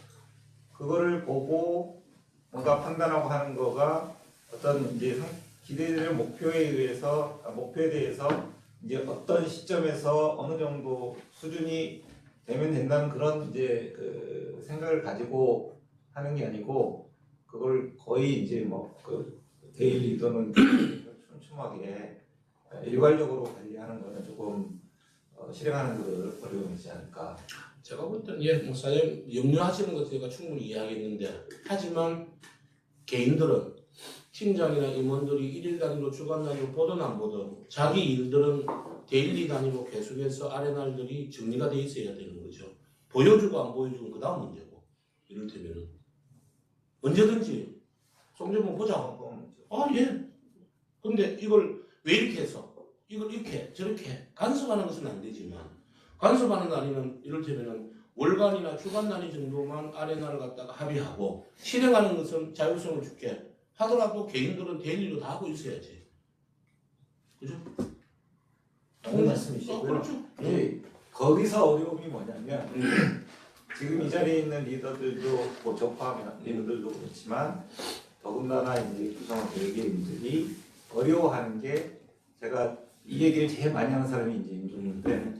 그거를 보고 뭔가 판단하고 하는 거가 어떤 이제 기대되는 목표에 대해서 이제 어떤 시점에서 어느 정도 수준이 되면 된다는 그런 이제 그 생각을 가지고 하는 게 아니고 그걸 거의 이제 뭐 그 데일리 또는 촘촘하게 일괄적으로 관리하는 거는 조금 실행하는 그 어려움이 있지 않을까. 제가 볼 때는 예, 목사님 염려하시는 것 제가 충분히 이해하겠는데 하지만 개인들은 팀장이나 임원들이 일일 단위로 주간 단위로 보든 안 보든 자기 일들은 데일리 단위로 계속해서 아레날들이 정리가 돼 있어야 되는 거죠. 보여주고 안 보여주고 그 다음 문제고 이를테면은 언제든지 송재봉 보자. 예. 근데 이걸 왜 이렇게 해서 이걸 이렇게 저렇게 간섭하는 것은 안 되지만 간섭하는 단위는 이를테면은 월간이나 주간 단위 정도만 아레나를 갖다가 합의하고 실행하는 것은 자율성을 줄게 하더라도 개인들은 데일리로 다 하고 있어야지. 그죠? 맞는 말씀이시고요. 그렇죠. 거기서 어려움이 뭐냐면 지금 이 자리에 있는 리더들도 뭐 저 포함한 리더들도 그렇지만 더군다나 이제 구성원 개개인들이 어려워하는 게 제가 이 얘기를 제일 많이 하는 사람이 이제 임종인데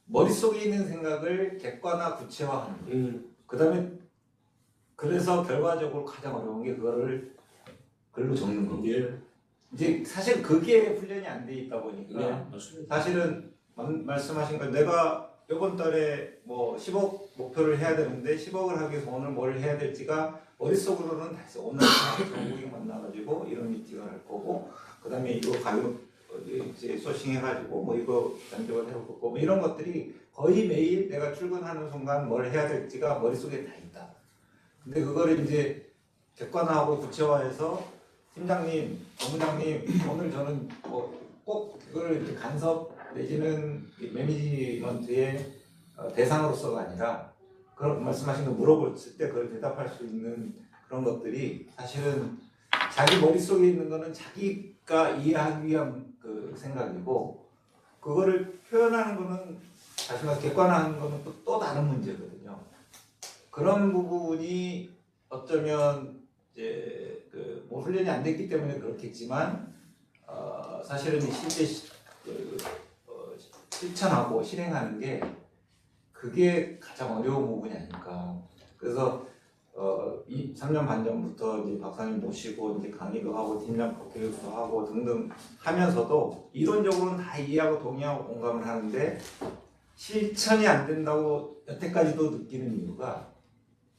머릿속에 있는 생각을 객관화 구체화하는 거예요. 그다음에 그래서 결과적으로 가장 어려운 게 그거를 글로 적는 거예요. 예. 이제 사실 그게 훈련이 안 돼 있다 보니까 네, 맞습니다. 사실은 말씀하신 거 내가 이번 달에 뭐 10억 목표를 해야 되는데 10억을 하기 위해서 오늘 뭘 해야 될지가 머릿속으로는 다 있어. 오늘 전국이 만나가지고 이런 미팅을 할 거고 그다음에 이거 가격 이제 소싱해가지고 뭐 이거 연결을 해볼 거고 뭐 이런 것들이 거의 매일 내가 출근하는 순간 뭘 해야 될지가 머릿속에 다 있다. 근데 그거를 이제 객관화하고 구체화해서 팀장님, 본부장님 오늘 저는 뭐 꼭 그걸 이렇게 간섭 내지는 매니지먼트의 대상으로서가 아니라 그런 말씀하신 거 물어봤을 때 그걸 대답할 수 있는 그런 것들이 사실은 자기 머릿속에 있는 거는 자기가 이해하기 위한 그 생각이고 그거를 표현하는 거는 다시 말해서 객관화하는 거는 또 다른 문제거든요. 그런 부분이 어쩌면 이제 그 뭐 훈련이 안 됐기 때문에 그렇겠지만 사실은 실제 실천하고 실행하는 게 그게 가장 어려운 부분이 아닐까. 그래서 3년 반 전부터 이제 박사님 모시고 이제 강의도 하고 팀장 교육도 하고 등등 하면서도 이론적으로는 다 이해하고 동의하고 공감을 하는데 실천이 안 된다고 여태까지도 느끼는 이유가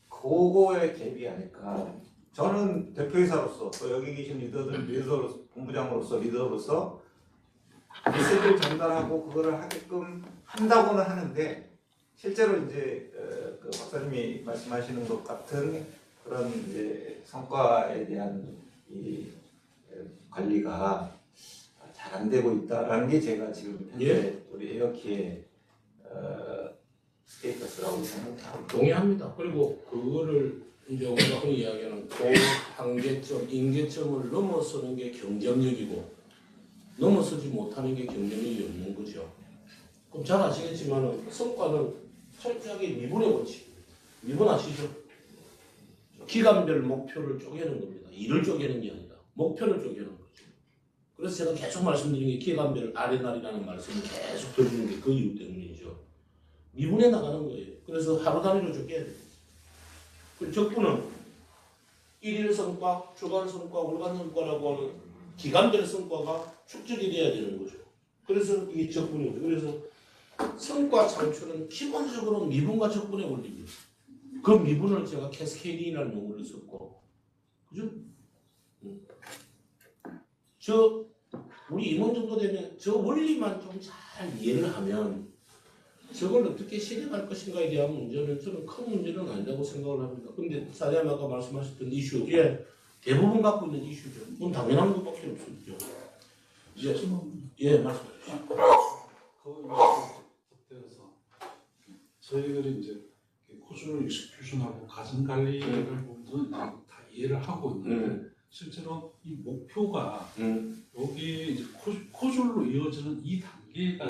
그거의 갭이 아닐까. 저는 대표이사로서 또 여기 계신 리더로서 본부장으로서 리더로서 메시지를 전달하고 그거를 하게끔 한다고는 하는데 실제로 이제 그 박사님이 말씀하시는 것 같은 그런 이제 성과에 대한 이 관리가 잘 안 되고 있다라는 게 제가 지금 현재 우리 에어키의 스테이터스라고 생각합니다. 동의합니다. 그리고 그거를 이제 우리가 흔히 이야기하는 고한계점, 임계점을 넘어서는 게 경쟁력이고 넘어서지 못하는 게 경쟁력이 없는 거죠. 그럼 잘 아시겠지만 성과는 철저하게 미분의 원칙입니다. 미분 아시죠? 기간별 목표를 쪼개는 겁니다. 일을 쪼개는 게 아니라 목표를 쪼개는 거죠. 그래서 제가 계속 말씀드린 게 기간별 아레날이라는 말씀을 계속 드리는 게 그 이유 때문이죠. 미분해 나가는 거예요. 그래서 하루 단위로 쪼개야 돼요. 그리고 적분은 일일 성과, 주간 성과, 월간 성과라고 하는 기간별 성과가 축적이 돼야 되는 거죠. 그래서 이게 적분이죠. 그래서 성과 창출은 기본적으로 미분과 적분의 원리입니다. 그 미분을 제가 캐스케이딩이라는 용어를 썼고, 그죠? 저 우리 임원 정도 되면 저 원리만 좀 잘 이해를 하면 저걸 어떻게 실행할 것인가에 대한 문제는 저는 큰 문제는 아니라고 생각을 합니다. 근데 사장님 아까 말씀하셨던 이슈, 예, 대부분 갖고 있는 이슈죠. 그건 당연한 것밖에 없죠. 예, 말씀해 주시죠. 겉대어서 저희들이 이제 코줄 익스큐션하고 가정 관리를 보면 다 이해를 하고 있는데 실제로 이 목표가 여기 이제 코줄로 이어지는 이 단계가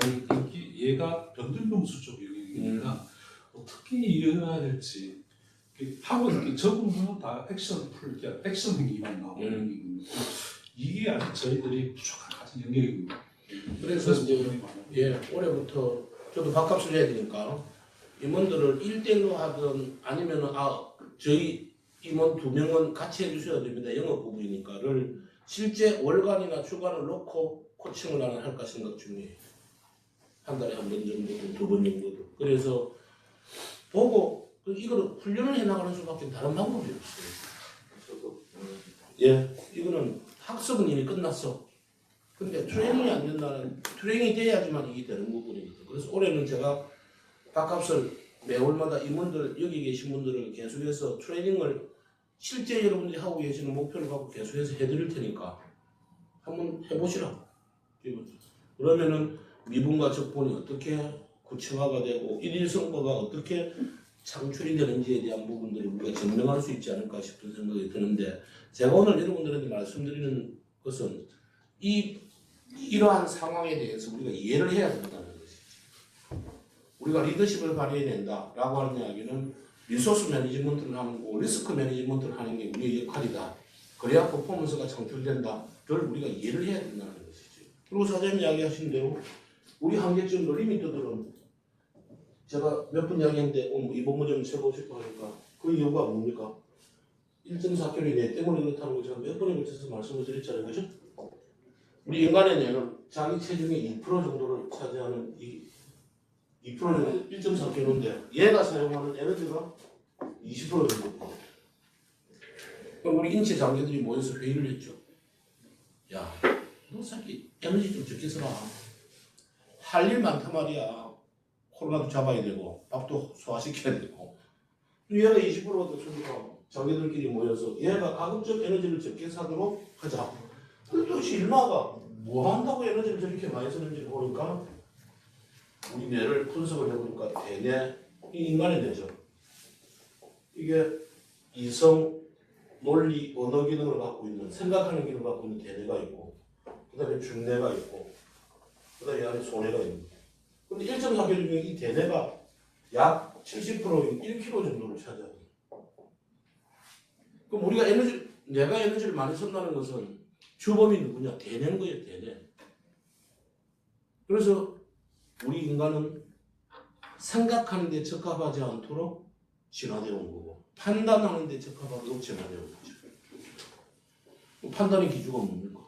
얘가 변들병수 쪽 영역이니까 어떻게 이해해야 될지 하고 이렇게 적으면 다 액션 풀기, 액션 행위만 나오는 영역입니다. 이게 아직 저희들이 부족한 가진 영역입니다. 그래서 이제 예, 올해부터 저도 밥값을 해야 되니까 임원들을 1대1로 하든 아니면은 저희 임원 2명은 같이 해주셔야 됩니다. 영업 부부이니까를 실제 월간이나 주간을 놓고 코칭을 나는 할까 생각 중이에요. 한 달에 한 번 정도, 2번 정도. 그래서 보고 이거를 훈련을 해나가는 수밖에 다른 방법이 없어요. 예, 이거는 학습은 이미 끝났어. 근데 트레이닝이 안 된다는, 트레이닝이 돼야지만 이게 되는 부분이거든. 그래서 올해는 제가 밥값을 매월마다 임원들, 여기 계신 분들을 계속해서 트레이닝을 실제 여러분들이 하고 계시는 목표를 갖고 계속해서 해드릴 테니까 한번 해보시라고. 그러면은 미분과 적분이 어떻게 구체화가 되고 일일성과가 어떻게 창출이 되는지에 대한 부분들을 우리가 증명할 수 있지 않을까 싶은 생각이 드는데, 제가 오늘 여러분들한테 말씀드리는 것은 이러한 상황에 대해서 우리가 이해를 해야 된다는 것이죠. 우리가 리더십을 발휘해야 된다라고 하는 이야기는 리소스 매니지먼트를 하는 거고 리스크 매니지먼트를 하는 게 우리의 역할이다. 그래야 퍼포먼스가 창출된다를 우리가 이해를 해야 된다는 것이죠. 그리고 사장님 이야기하신 대로 우리 한계점 리미터들은 제가 몇 번 이야기했는데 이번 문제는 세고 싶어 하니까 그 이유가 뭡니까? 1.4kg이 내 때문에 그렇다는 거 제가 몇 번에 걸쳐서 말씀을 드렸잖아요. 그죠? 우리 인간의 뇌는 자기 체중의 2% 정도를 차지하는 2%는 1.4kg인데 얘가 사용하는 에너지가 20% 정도. 그럼 우리 인체 장기들이 모여서 회의를 했죠. 야, 너 새끼 에너지 좀 적게 써라. 할 일 많단 말이야. 코로나도 잡아야 되고 밥도 소화시켜야 되고. 얘가 20%가 됐으니까 자기들끼리 모여서 얘가 가급적 에너지를 적게 사도록 하자. 근데 도대체 일마가 뭐 한다고 에너지를 저렇게 많이 쓰는지 보니까 우리 뇌를 분석을 해보니까 대뇌, 이 인간의 뇌죠. 이게 이성, 논리, 언어 기능을 갖고 있는, 생각하는 기능을 갖고 있는 대뇌가 있고, 그 다음에 중뇌가 있고, 그 다음에 안에 소뇌가 있는. 근데 1.4kg 중에 이 대뇌가 약 70%인 1kg 정도를 차지합니다. 그럼 우리가 뇌가 에너지를 많이 쓴다는 것은 주범이 누구냐? 대뇌인 거예요, 대뇌. 그래서 우리 인간은 생각하는 데 적합하지 않도록 진화되어 온 거고 판단하는 데 적합하도록 진화되어 온 거죠. 판단의 기준가 뭡니까?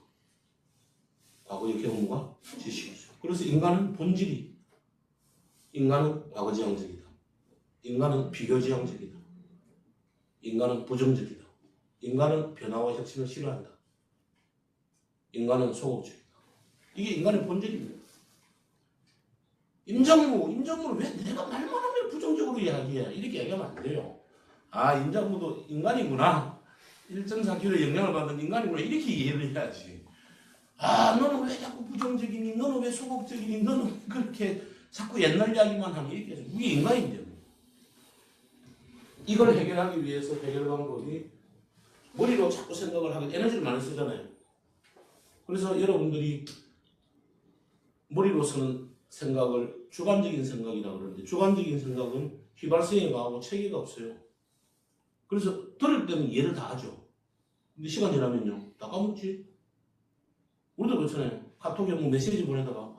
과거의 경험과 지식이죠. 그래서 인간은 본질이 인간은 과거지향적이다. 인간은 비교지향적이다. 인간은 부정적이다. 인간은 변화와 혁신을 싫어한다. 인간은 소극적이다. 이게 인간의 본질입니다. 임장무를 왜 내가 말만 하면 부정적으로 이야기해? 이렇게 얘기하면 안 돼요. 아, 임장무도 인간이구나. 1.4kg 영향을 받는 인간이구나. 이렇게 이해를 해야지. 아, 너는 왜 자꾸 부정적이니? 너는 왜 소극적이니? 너는 왜 그렇게 자꾸 옛날 이야기만 하니? 이렇게 해서 우리 인간인데 뭐. 이걸 해결하기 위해서 해결 방법이 머리로 자꾸 생각을 하고 에너지를 많이 쓰잖아요. 그래서 여러분들이 머리로서는 생각을 주관적인 생각이라고 그러는데 주관적인 생각은 휘발성에 가고 체계가 없어요. 그래서 들을 때는 이해를 다 하죠. 근데 시간 지나면요. 다 까먹지. 우리도 그렇잖아요. 카톡에 뭐 메시지 보내다가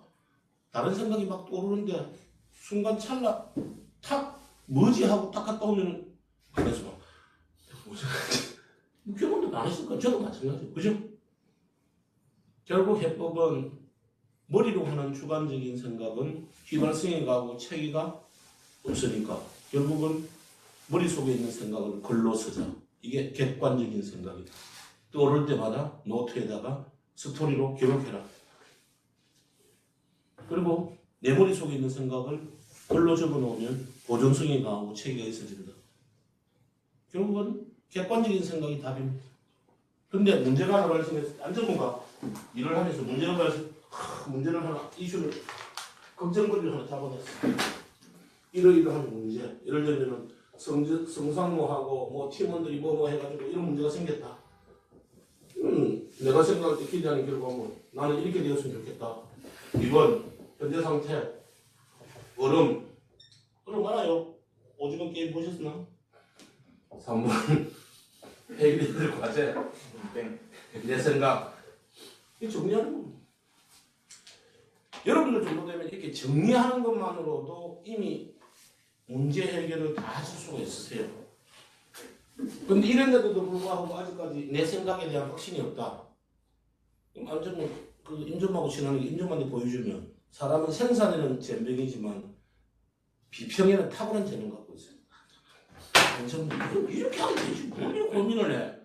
다른 생각이 막 떠오르는데 순간 찰나 탁 뭐지 하고 딱 갔다 오면은 그래서 막 뭐지? 경험도 안 했을까? 저도 마찬가지예요. 그죠? 결국 해법은 머리로 하는 주관적인 생각은 휘발성에 가고 체계가 없으니까 결국은 머릿속에 있는 생각을 글로 쓰자. 이게 객관적인 생각이다. 떠오를 때마다 노트에다가 스토리로 기록해라. 그리고 내 머릿속에 있는 생각을 글로 적어놓으면 보존성이 강하고 체계가 있어진다. 결국은 객관적인 생각이 답입니다. 근데 문제가 하나 발생해서 안전문가 일을 하면서 문제를 하나 이슈를 걱정거리를 하나 잡아냈어. 이러이러한 문제. 예를 들면 성상무하고 뭐 팀원들이 뭐 해가지고 이런 문제가 생겼다. 내가 생각할 때 기대하는 결과물 나는 이렇게 되었으면 좋겠다. 2번 현재 상태 얼음 알아요? 오징어 게임 보셨나? 3번 해결해야 될 과제 내 생각 이 정리하는 겁니다. 여러분들 정도 되면 이렇게 정리하는 것만으로도 이미 문제 해결을 다 하실 수가 있으세요. 근데 이랬는데도 불구하고 아직까지 내 생각에 대한 확신이 없다. 그럼 완전 그 임점하고 친하는 게 임점한테 보여주면 사람은 생산에는 젬병이지만 비평에는 탁월한 재능 갖고 있어요. 완전 이렇게 하면 되지 뭘 고민을 해.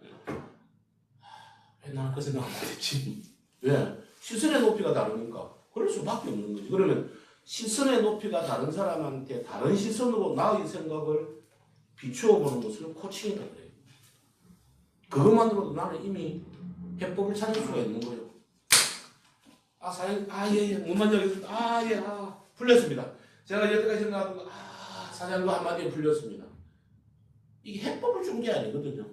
왜 나는 그 생각 못했지? 왜? 시선의 높이가 다르니까 그럴 수밖에 없는 거지. 그러면 시선의 높이가 다른 사람한테 다른 시선으로 나의 생각을 비추어 보는 것을 코칭이라고 해요. 그것만으로도 나는 이미 해법을 찾을 수가 있는 거예요. 사장님, 예, 뭔 말인지 알겠습니다. 풀렸습니다. 제가 여태까지 생각하던 거, 사장님도 한마디에 풀렸습니다. 이게 해법을 준 게 아니거든요.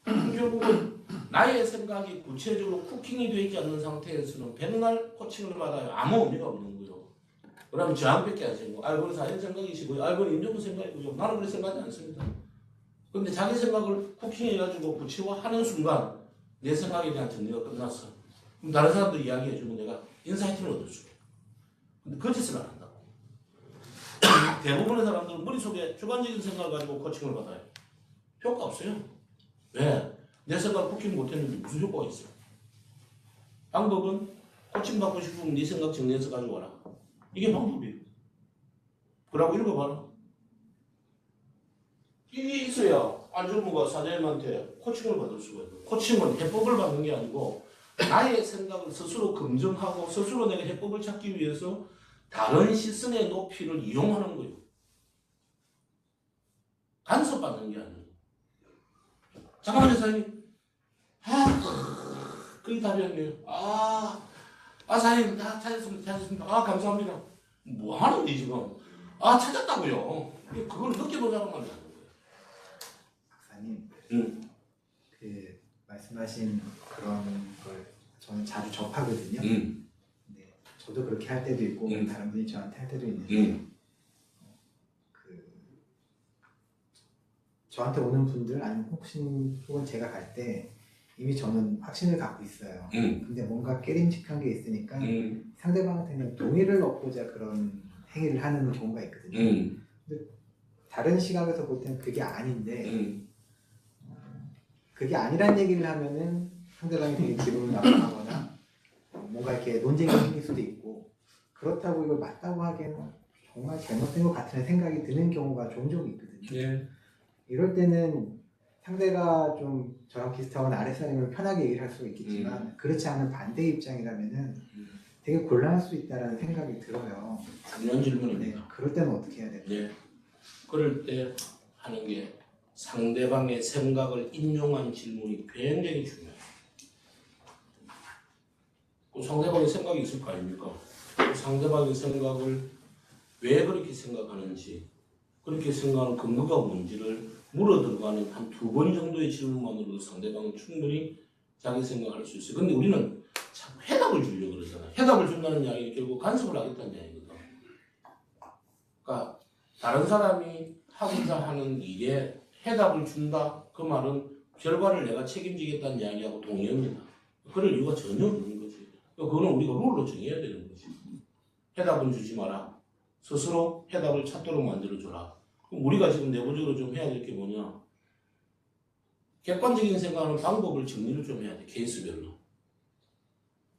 결국은 나의 생각이 구체적으로 쿠킹이 되지 않는 상태에서는 맨날 코칭을 받아요. 아무 의미가 없는 거예요. 그러면 저항밖에 안 생기고, 그건 사연 생각이시고요. 그건 임종은 생각이고요. 나는 그렇게 생각하지 않습니다. 근데 자기 생각을 쿠킹해가지고 구체화하는 순간 내 생각에 대한 정리가 끝났어. 그럼 다른 사람들 이야기해주면 내가 인사이트를 얻을 수 있어. 근데 그 짓을 안 한다고. 대부분의 사람들은 머릿속에 주관적인 생각을 가지고 코칭을 받아요. 효과 없어요. 왜? 내 생각 쿠킹 못했는데 무슨 효과가 있어? 방법은 코칭 받고 싶으면 네 생각 정리해서 가져와라. 이게 방법이에요. 그러고 읽어봐라. 이게 있어야 안전무가 사장님한테 코칭을 받을 수가 있어요. 코칭은 해법을 받는 게 아니고 나의 생각을 스스로 검증하고 스스로 내가 해법을 찾기 위해서 다른 시선의 높이를 이용하는 거예요. 간섭받는 게 아니에요. 잠깐만요, 사장님. 그게 답이었네요. 사장님, 다 찾았습니다. 감사합니다. 뭐 하는데, 지금? 찾았다고요. 그걸 느껴본 사람만 하는 거예요. 박사님, 그 말씀하신 그런 걸 저는 자주 접하거든요. 근데 저도 그렇게 할 때도 있고 다른 분이 저한테 할 때도 있는데 저한테 오는 분들 아니면 혹은 제가 갈 때 이미 저는 확신을 갖고 있어요. 근데 뭔가 깨림직한 게 있으니까 상대방한테는 동의를 얻고자 그런 행위를 하는 경우가 있거든요. 근데 다른 시각에서 볼 때는 그게 아닌데 그게 아니란 얘기를 하면은 상대방이 되게 기분을 나빠하거나 뭔가 이렇게 논쟁이 생길 수도 있고 그렇다고 이걸 맞다고 하기에는 정말 잘못된 것 같은 생각이 드는 경우가 종종 있거든요. 예. 이럴 때는 상대가 좀 저랑 비슷하거나 아랫사람이면 편하게 얘기를 할 수가 있겠지만 그렇지 않은 반대 입장이라면은 되게 곤란할 수 있다는 생각이 들어요. 중요한 질문입니다. 네, 그럴 때는 어떻게 해야 될까요? 네. 그럴 때 하는 게 상대방의 생각을 인용한 질문이 굉장히 중요해요. 그 상대방의 생각이 있을 거 아닙니까? 그 상대방의 생각을 왜 그렇게 생각하는지, 그렇게 생각하는 근거가 뭔지를 물어 들어가는 한 2번 정도의 질문만으로도 상대방은 충분히 자기 생각을 할 수 있어요. 근데 우리는 자꾸 해답을 주려고 그러잖아요. 해답을 준다는 이야기는 결국 간섭을 하겠다는 이야기거든. 그러니까 다른 사람이 하고자 하는 일에 해답을 준다? 그 말은 결과를 내가 책임지겠다는 이야기하고 동의합니다. 그럴 이유가 전혀 없는 거지. 그거는 우리가 룰로 정해야 되는 거지. 해답은 주지 마라. 스스로 해답을 찾도록 만들어줘라. 그럼 우리가 지금 내부적으로 좀 해야 될 게 뭐냐? 객관적인 생각하는 방법을 정리를 좀 해야 돼. 케이스별로.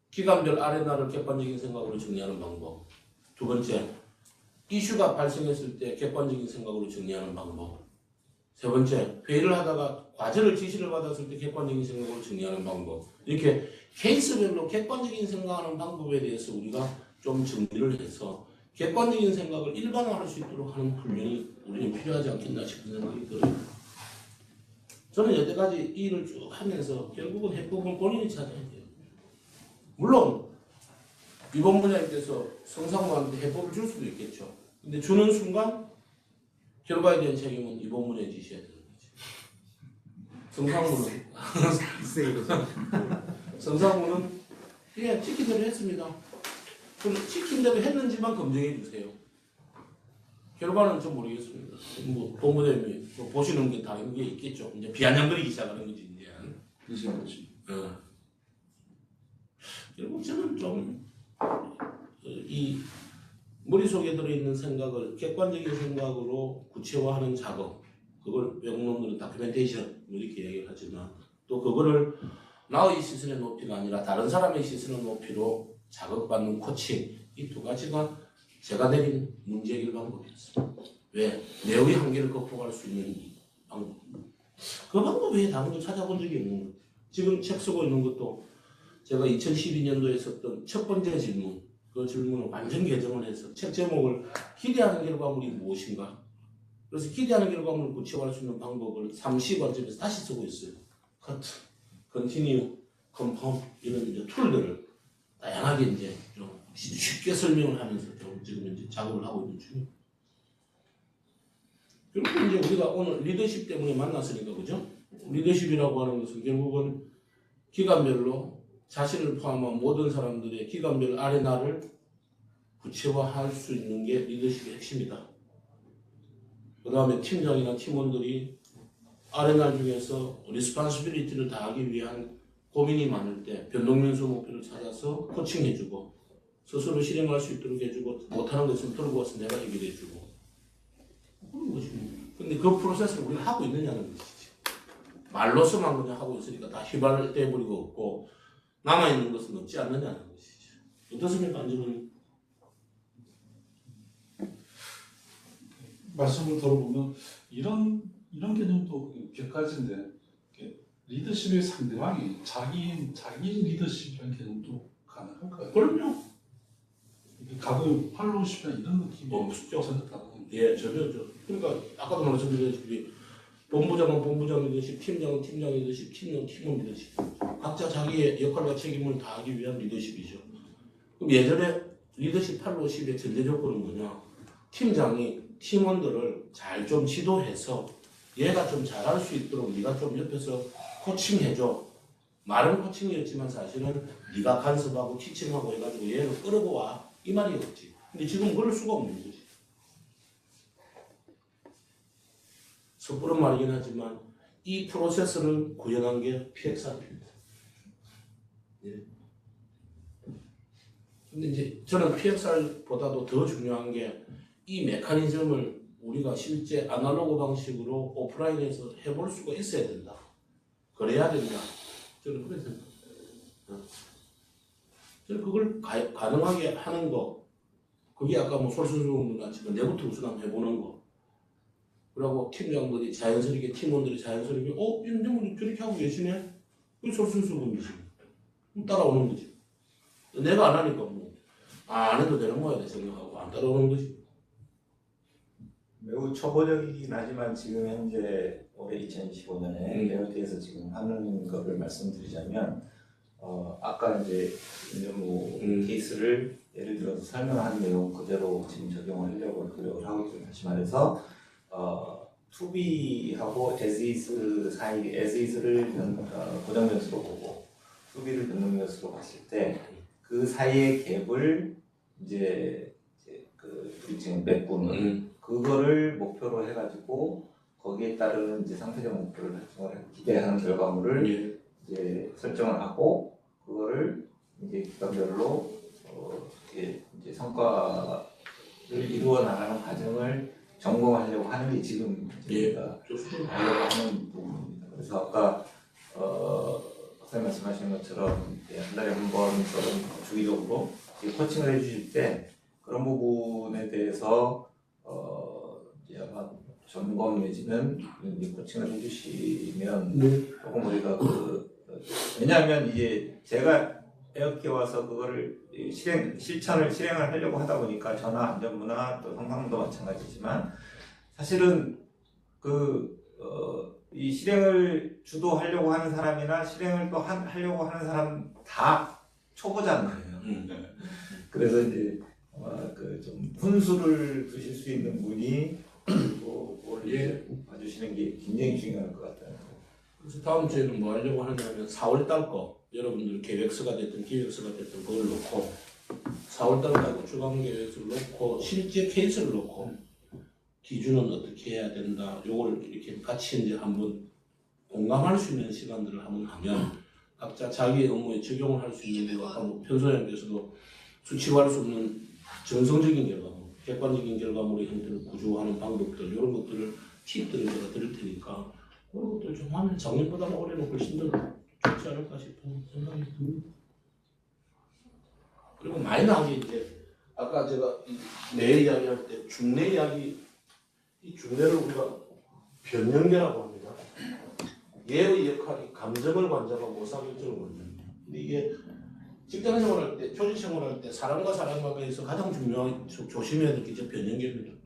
기간별 R&R을 객관적인 생각으로 정리하는 방법. 2번째, 이슈가 발생했을 때 객관적인 생각으로 정리하는 방법. 세 번째, 회의를 하다가 과제를 지시를 받았을 때 객관적인 생각으로 정리하는 방법. 이렇게 케이스별로 객관적인 생각하는 방법에 대해서 우리가 좀 정리를 해서 객관적인 생각을 일반화할 수 있도록 하는 훈련이 우리는 필요하지 않겠나 싶은 생각이 들어요. 저는 여태까지 이 일을 쭉 하면서 결국은 해법을 본인이 찾아야 돼요. 물론 이번 분야님께서 성상호한테 해법을 줄 수도 있겠죠. 근데 주는 순간 결과에 대한 책임은 이번 분야에 지셔야 되는 거지. 성상호는 성상호는 예 지킨 대로 했습니다. 그럼 지킨 대로 했는지만 검증해 주세요. 결과는 좀 모르겠습니다. 뭐 본부장님이 뭐 보시는 게 다른 게 있겠죠. 이제 비아냥거리기 시작하는 거지 이제. 그렇지. 결국 저는 좀 이 머릿속에 들어있는 생각을 객관적인 생각으로 구체화하는 작업, 그걸 외국놈들은 다큐멘테이션 이렇게 얘기를 하지만 또 그거를 나의 시선의 높이가 아니라 다른 사람의 시선의 높이로 작업받는 코칭, 이 두 가지가 제가 내린 문제 해결 방법이었습니다. 왜? 내의 한계를 극복할 수 있는 방법. 그 방법 외에 다른 걸 찾아본 적이 없는 거예요. 지금 책 쓰고 있는 것도 제가 2012년도에 썼던 첫 번째 질문, 그 질문을 완전 개정을 해서 책 제목을 기대하는 결과물이 무엇인가? 그래서 기대하는 결과물을 구체화할 수 있는 방법을 3C 관점에서 다시 쓰고 있어요. 커트, 컨티뉴, 컴파운드 이런 이제 툴들을 다양하게 이제 좀 쉽게 설명을 하면서 좀 지금 이제 작업을 하고 있는 중입니다. 결국 이제 우리가 오늘 리더십 때문에 만났으니까 그죠? 리더십이라고 하는 것은 결국은 기관별로 자신을 포함한 모든 사람들의 기관별 아레나를 구체화할 수 있는 게 리더십의 핵심이다. 그 다음에 팀장이나 팀원들이 아레나 중에서 리스폰시빌리티를 다하기 위한 고민이 많을 때 변동면수 목표를 찾아서 코칭해주고 스스로 실행할 수 있도록 해주고 못하는 것 있으면 들고 와서 내가 해결해주고 그런 것이 근데 그 프로세스를 우리가 하고 있느냐는 것이지. 말로서만 그냥 하고 있으니까 다 휘발돼버리고 없고 남아있는 것은 없지 않느냐는 것이죠. 어떻습니까, 안지훈님? 말씀을 들어보면 이런 개념도 몇 가지인데 리더십의 상대방이 자기인 리더십이라는 개념도 가능할까요? 그럼요. 가끔 팔로우십이나 이런 느낌이 없죠. 전혀 다른 예, 전혀죠. 그러니까 아까도 말씀드렸다시피 본부장은 본부장 리더십, 팀장은 팀장 리더십, 팀은 팀원 리더십. 각자 자기의 역할과 책임을 다하기 위한 리더십이죠. 그럼 예전에 리더십 팔로우십의 전제 조건은 뭐냐? 팀장이 팀원들을 잘 좀 지도해서 얘가 좀 잘할 수 있도록 네가 좀 옆에서 코칭해줘. 말은 코칭이었지만 사실은 네가 간섭하고 티칭하고 해가지고 얘를 끌고 와. 이 말이었지. 근데 지금 그럴 수가 없는 거지. 섣부른 말이긴 하지만 이 프로세스를 구현한 게 PXR입니다. 예. 근데 이제 저는 PXR보다도 더 중요한 게 이 메커니즘을 우리가 실제 아날로그 방식으로 오프라인에서 해볼 수가 있어야 된다. 그래야 된다. 저는 그렇게 생각합니다. 저는 그걸 가능하게 하는 거, 그게 아까 뭐 솔선수범도 났지만 내부터 우선 한번 해보는 거. 그리고 팀장들이 자연스럽게, 팀원들이 자연스럽게, 윤정훈이 저렇게 하고 계시네? 그게 솔선수범이지. 따라오는 거지. 내가 안 하니까 뭐, 안 해도 되는 거야, 내 생각하고. 안 따라오는 거지. 매우 초보적이긴 하지만 지금 현재 올해 2025년에 베어트에서 지금 하는 것을 말씀드리자면 아까 이제 윤정무 케이스를 예를 들어서 설명한 내용 그대로 지금 적용하려고 노력을 하고 있습니다. 다시 말해서 투비하고 as is 사이 as is를 고정 변수로 보고 투비를 변동 변수로 봤을 때 그 사이의 갭을 이제 그 우리 지금 메꾸는 그거를 목표로 해가지고 거기에 따르는 이제 상태적 목표를 달성을 기대하는 결과물을 이제 설정을 하고 그거를 이제 기관별로 이제 성과를 이루어 나가는 과정을 점검하려고 하는 게 지금 저희가 하려고 하는 부분입니다. 그래서 아까 박사님 말씀하신 것처럼 한 달에 한 번처럼 주기적으로 코칭을 해주실 때 그런 부분에 대해서 이제 아마 점검 내지는 이제 코칭을 해주시면 네. 조금 우리가 왜냐하면 이제 제가 에어키에 와서 그거를 실행을 하려고 하다 보니까 전화 안전문화 또 성상도 마찬가지지만 사실은 이 실행을 주도하려고 하는 사람이나 실행을 또 하려고 하는 사람 다 초보잖아요. 그래서 이제 좀 훈수를 두실 수 있는 분이 그걸 봐주시는 게 굉장히 중요할 것 같아요. 그래서 다음 주에는 뭐 하려고 하냐면 4월 달 거 여러분들 계획서가 됐든 기획서가 됐든 그걸 놓고 4월 달 가고 주간 계획서를 놓고 실제 케이스를 놓고 기준은 어떻게 해야 된다. 요거를 이렇게 같이 이제 한번 공감할 수 있는 시간들을 한번 하면 각자 자기의 업무에 적용을 할 수 있는 거 아까 뭐 편소장님께서도 수치화할 수 없는 정성적인 결과물, 객관적인 결과물의 형태를 구조하는 방법들 이런 것들을 팁들을 제가 드릴 테니까 그런 것들 좀 하면 작년보다 올해는 훨씬 더 좋지 않을까 싶은 생각이 듭니다. 그리고 마이너하게 이제 아까 제가 내 이야기할 때 중내 이야기 이 중내를 우리가 변연계라고 합니다. 얘의 역할이 감정을 관장하고 의사결정을 관장합니다. 근데 이게 직장 생활할 때, 조직 생활할 때 사람과 사람과에서 가장 중요한 조심해야 될 게 이제 변연계입니다.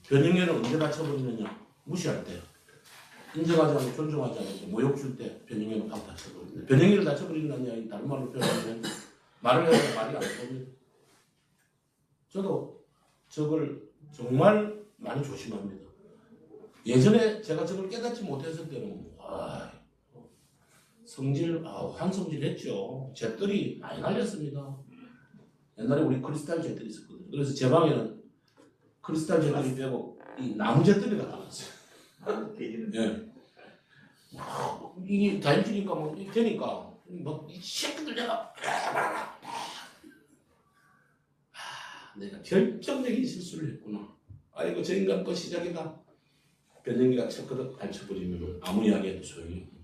변연계는 언제 다쳐버리느냐? 무시할 때, 인정하지 않고 존중하지 않고 모욕 줄 때 변연계는 확 다쳐버립니다. 변연계를 다쳐버린다는 이야기 다른 말로 표현하면 말을 해도 말이 안 됩니다. 저도 저걸 정말 많이 조심합니다. 예전에 제가 저걸 깨닫지 못했을 때는 성질, 환성질 했죠. 잿들이 많이 날렸습니다. 옛날에 우리 크리스탈 잿들이 있었거든요. 그래서 제 방에는 크리스탈 잿들이 빼고 이 나무 잿들이가 나왔어요. 예. 이게 다인치니까 뭐 되니까 이 새끼들 내가 내가 결정적인 실수를 했구나. 아이고 저 인간 거 시작이다. 변연기가 척그덕 밟혀버리면 아무 이야기해도 소용이 없고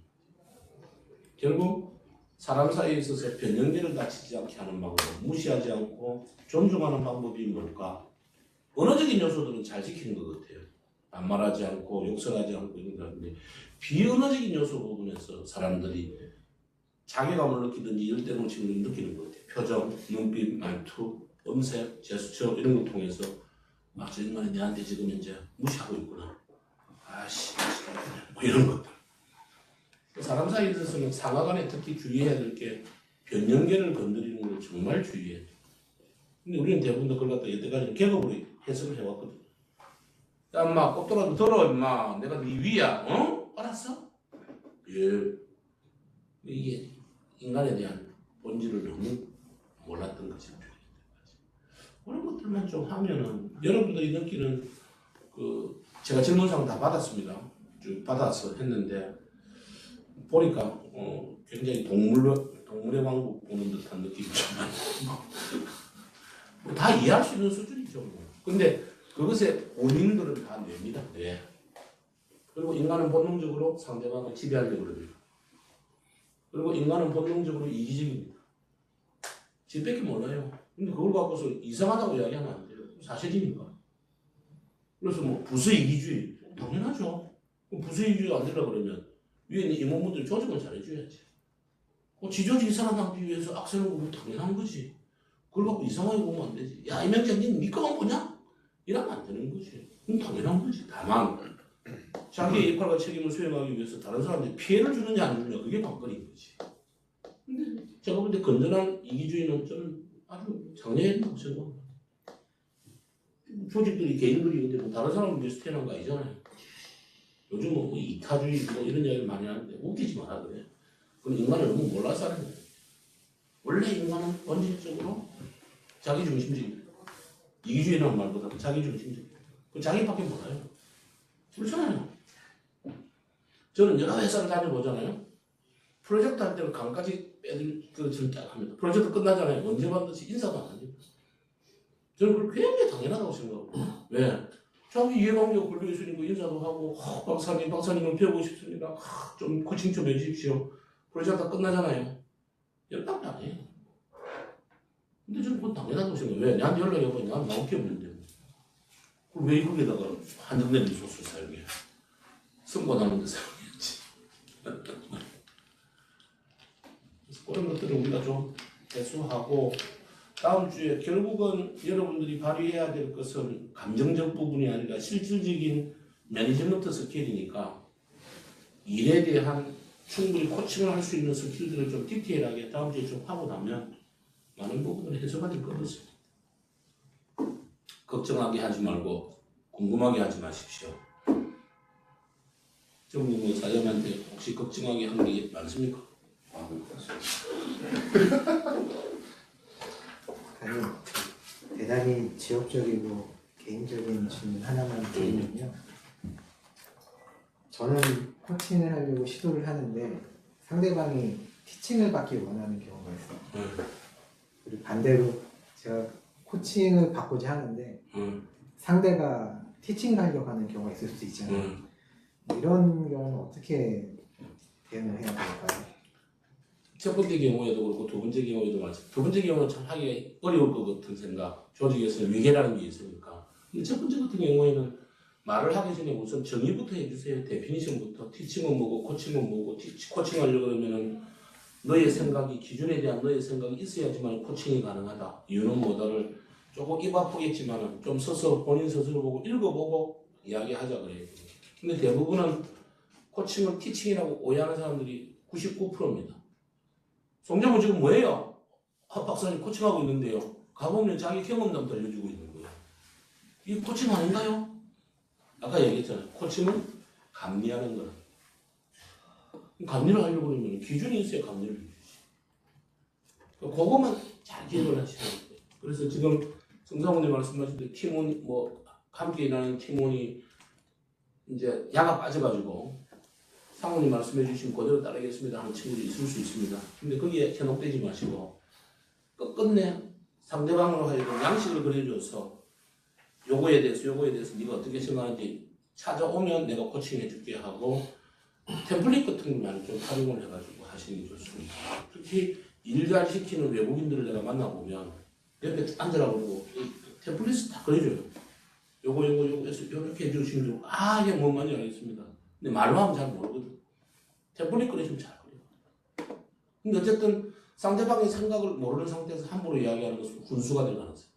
결국 사람 사이에 있어서 변연기를 다치지 않게 하는 방법, 무시하지 않고 존중하는 방법이 뭘까? 언어적인 요소들은 잘 지키는 것 같아요. 반말하지 않고 욕설하지 않고 이런 거 하는데 비언어적인 요소 부분에서 사람들이 자괴감을 느끼든지 열대동침을 느끼는 것 같아요. 표정, 눈빛, 말투, 음색, 제스처 이런 걸 통해서 저 인간이 내한테 지금 이제 무시하고 있구나. 뭐 이런 것들. 사람 사이에 있어서는 상하 간에 특히 주의해야 될 게 변연계를 건드리는 걸 정말 주의해야 돼. 근데 우리는 대부분 그걸 갖다 여태까지 계급으로 해석을 해왔거든. 야, 인마, 꽃도라도 들어, 인마. 내가 네 위야. 알았어? 예. 이게 인간에 대한 본질을 너무 몰랐던 거지. 그런 것들만 좀 하면은 여러분들이 느끼는 제가 질문상 다 받았습니다. 쭉 받아서 했는데 보니까 굉장히 동물의 왕국 보는 듯한 느낌이 좀 많이 다 이해할 수 있는 수준이죠. 근데 그것의 원인들은 다 뇌입니다. 뇌. 그리고 인간은 본능적으로 상대방을 지배하려고 합니다. 그리고 인간은 본능적으로 이기적입니다. 지밖에 몰라요. 근데 그걸 갖고서 이상하다고 이야기하면 안 돼요. 사실이니까. 그래서 뭐 부수이기주의 당연하죠. 부수이기주의가 안 되려고 그러면 위에 있는 임원분들이 조직을 잘해줘야지. 지조직이 살아남기 위해서 악세는 보면 당연한 거지. 그걸 갖고 이상하게 보면 안 되지. 야 이명장 니 거만 보냐? 이러면 안 되는 거지. 그건 당연한 거지. 다만 자기의 역할과 책임을 수행하기 위해서 다른 사람한테 피해를 주느냐 안 주느냐 그게 관건인 거지. 근데 제가 볼 때 건전한 이기주의는 저는 아주 장려했다고 생각합니다. 조직들이 개인들이 근데 뭐 다른 사람을 위해서 태어난 거 아니잖아요. 요즘은 뭐 이타주의 뭐 이런 이야기를 많이 하는데 웃기지 마라 그래. 그건 인간을 너무 몰라서 하는 거예요. 원래 인간은 본질적으로 자기중심적입니다. 이기주의라는 말보다 자기중심적입니다. 그 자기밖에 몰라요. 그렇잖아요. 저는 여러 회사를 다녀보잖아요. 프로젝트 할 때는 강까지 빼들 것을 딱 합니다. 프로젝트 끝나잖아요. 언제 받는지 인사도 안 합니다. 저는 그걸 굉장히 당연하다고 생각합니다. 왜? 자기 이해관계가 걸려있으니까 인사도 하고 박사님을 배우고 싶습니다. 좀 코칭 좀 해주십시오. 프로젝트 다 끝나잖아요. 연락도 안 해요. 근데 저는 그건 당연하다고 생각해요. 왜? 나한테 연락이 오면 난 나올 게 없는데. 그럼 왜 거기다가 한정된 리소스를 사용해? 승권하는 데 사용했지. 그래서 그런 것들을 우리가 좀 해소하고 다음 주에 결국은 여러분들이 발휘해야 될 것은 감정적 부분이 아니라 실질적인 매니지먼트 스킬이니까 일에 대한 충분히 코칭을 할 수 있는 스킬들을 좀 디테일하게 다음 주에 좀 하고 나면 많은 부분을 해소가 될 거거든요. 걱정하게 하지 말고 궁금하게 하지 마십시오. 정부 사장님한테 혹시 걱정하게 한 게 많습니까? 아니, 대단히 지역적이고 개인적인 질문 하나만 드리면요. 저는 코칭을 하려고 시도를 하는데 상대방이 티칭을 받기 원하는 경우가 있어요. 그리고 반대로 제가 코칭을 받고자 하는데 상대가 티칭을 하려고 하는 경우가 있을 수도 있잖아요. 이런 경우는 어떻게 대응을 해야 될까요? 첫 번째 경우에도 그렇고 두 번째 경우에도 마찬가지. 두 번째 경우는 참 하기 어려울 것 같은 생각. 조직에서는 위계라는 게 있으니까. 근데 첫 번째 같은 경우에는 말을 하기 전에 우선 정의부터 해주세요. 데피니션부터. 티칭은 뭐고 코칭은 뭐고. 코칭하려고 그러면은 너의 생각이 기준에 대한 너의 생각이 있어야지만 코칭이 가능하다. 이유는 뭐다를 조금 입 아프겠지만은 좀 서서 본인 스스로 보고 읽어보고 이야기하자 그래요. 근데 대부분은 코칭은 티칭이라고 오해하는 사람들이 99%입니다. 송정은 지금 뭐예요? 박사님 코칭하고 있는데요. 가보면 자기 경험담 들려주고 있는 거예요. 이게 코칭 아닌가요? 아까 얘기했잖아요. 코칭은 감리하는 거라. 감리를 하려고 그러면 기준이 있어야 감리를 해주지. 그거만 잘 기억을 하시면 돼요. 그래서 지금 성사모님 말씀하신 대로 팀원, 함께 일하는 팀원이 이제 야가 빠져가지고 상훈이 말씀해 주신 그대로 따르겠습니다 하는 친구들이 있을 수 있습니다. 근데 거기에 현혹되지 마시고 끝끝내 상대방으로 하여금 양식을 그려줘서 요거에 대해서 네가 어떻게 생각하는지 찾아오면 내가 코칭해 줄게 하고 템플릿 같은 걸 좀 활용을 해가지고 하시는 게 좋습니다. 특히 일 잘 시키는 외국인들을 내가 만나보면 옆에 앉으라고 그러고 템플릿을 다 그려줘요. 요거 해서 이렇게 해주시면 이게 뭔 말인지 알겠습니다. 근데 말로 하면 잘 모르거든. 템플릿 그려주면 잘 그려. 근데 어쨌든 상대방의 생각을 모르는 상태에서 함부로 이야기하는 것은 훈수가 될 가능성이 있어요.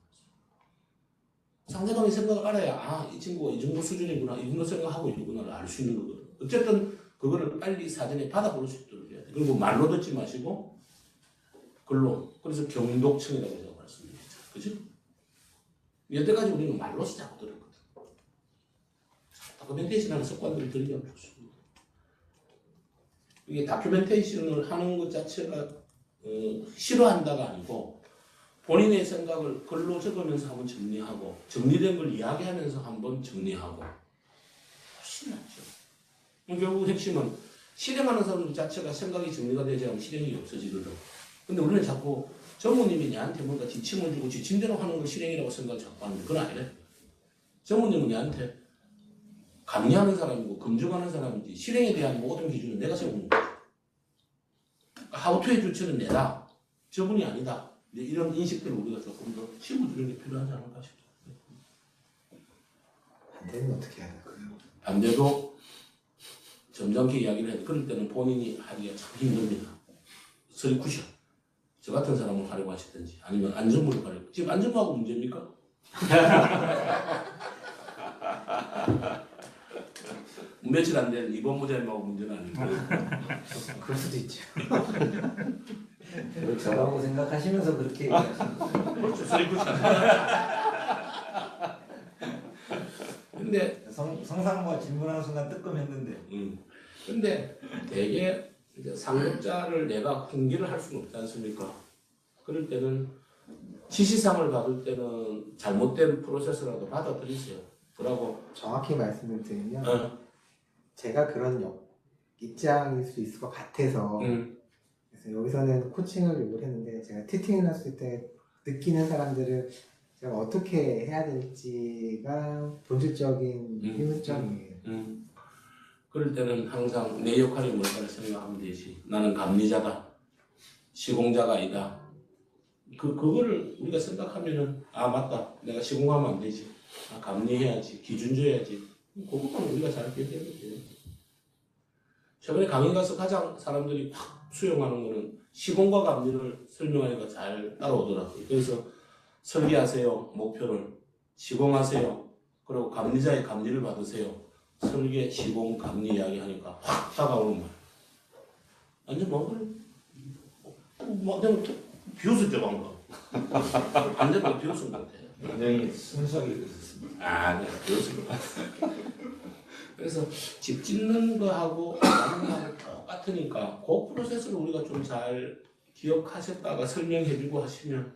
상대방의 생각을 알아야 이 친구가 이 정도 수준이구나, 이 정도 생각하고 있구나를 알 수 있는 거거든. 어쨌든 그거를 빨리 사전에 받아볼 수 있도록 해야 돼. 그리고 말로 듣지 마시고 글로. 그래서 경독청이라고 제가 말씀드렸죠. 그죠? 여태까지 우리는 말로서 자꾸 들었거든. 다큐멘테이션 하는 습관들을 들이면 좋습니다. 이게 다큐멘테이션을 하는 것 자체가 싫어한다가 아니고 본인의 생각을 글로 적으면서 한번 정리하고 정리된 걸 이야기하면서 한번 정리하고 훨씬 낫죠. 결국 핵심은 실행하는 사람 자체가 생각이 정리가 되지 않으면 실행이 없어지거든. 근데 우리는 자꾸 전무님이 나한테 뭔가 지침을 주고 지침대로 하는 걸 실행이라고 생각을 자꾸 하는데 그건 아니래. 전무님은 나한테 감리하는 사람이고 검증하는 사람이지 실행에 대한 모든 기준은 내가 세우는 거야. 하우투의 주체는 내다. 저분이 아니다. 이런 인식들을 우리가 조금 더 심어주는 게 필요하지 않을까 싶어요. 반대는 어떻게 해야 될까요? 반대도 점잖게 이야기를 해야 돼. 그럴 때는 본인이 하기가 참 힘듭니다. 서리 쿠션. 저 같은 사람을 하려고 하시든지 아니면 안전부를 하려고. 지금 안전부하고 문제입니까? 며칠 안 된 이번 모자님하고 문제는 아닌데. 그럴 수도 있죠. 저라고 생각하시면서 그렇게 얘기하시는 거예요. 그렇죠. 서리 쿠션. 근데 성상모가 질문하는 순간 뜨끔했는데. 근데 되게 이제 상급자를 내가 훈계를 할 수는 없지 않습니까? 그럴 때는 지시상을 받을 때는 잘못된 프로세스라도 받아들이세요. 그러고 정확히 말씀을 드리면 제가 그런 입장일 수 있을 것 같아서 그래서 여기서는 코칭을 요구를 했는데 제가 티팅을 했을 때 느끼는 사람들을 제가 어떻게 해야 될지가 본질적인 의문점이에요. 그럴 때는 항상 내 역할이 뭘까를 생각하면 되지. 나는 감리자다. 시공자가 아니다. 그거를 우리가 생각하면은 아 맞다 내가 시공하면 안 되지 감리해야지 기준 줘야지 그것만 우리가 잘 기억해야 돼. 최근에 강의 가서 가장 사람들이 확 수용하는 거는 시공과 감리를 설명하니까 잘 따라오더라고요. 그래서 설계하세요 목표를 시공하세요 그리고 감리자의 감리를 받으세요 설계 시공 감리 이야기 하니까 확 다가오는 말 완전 뭐 내가 비웃었죠 방금 반대로 비웃은 것 같아요. 굉장히 순수하게 읽으셨습니다. 아, 네, 비웃은 것 같아요. 그래서 집 짓는 거하고 나는 거하고 똑같으니까 그 프로세스를 우리가 좀 잘 기억하셨다가 설명해주고 하시면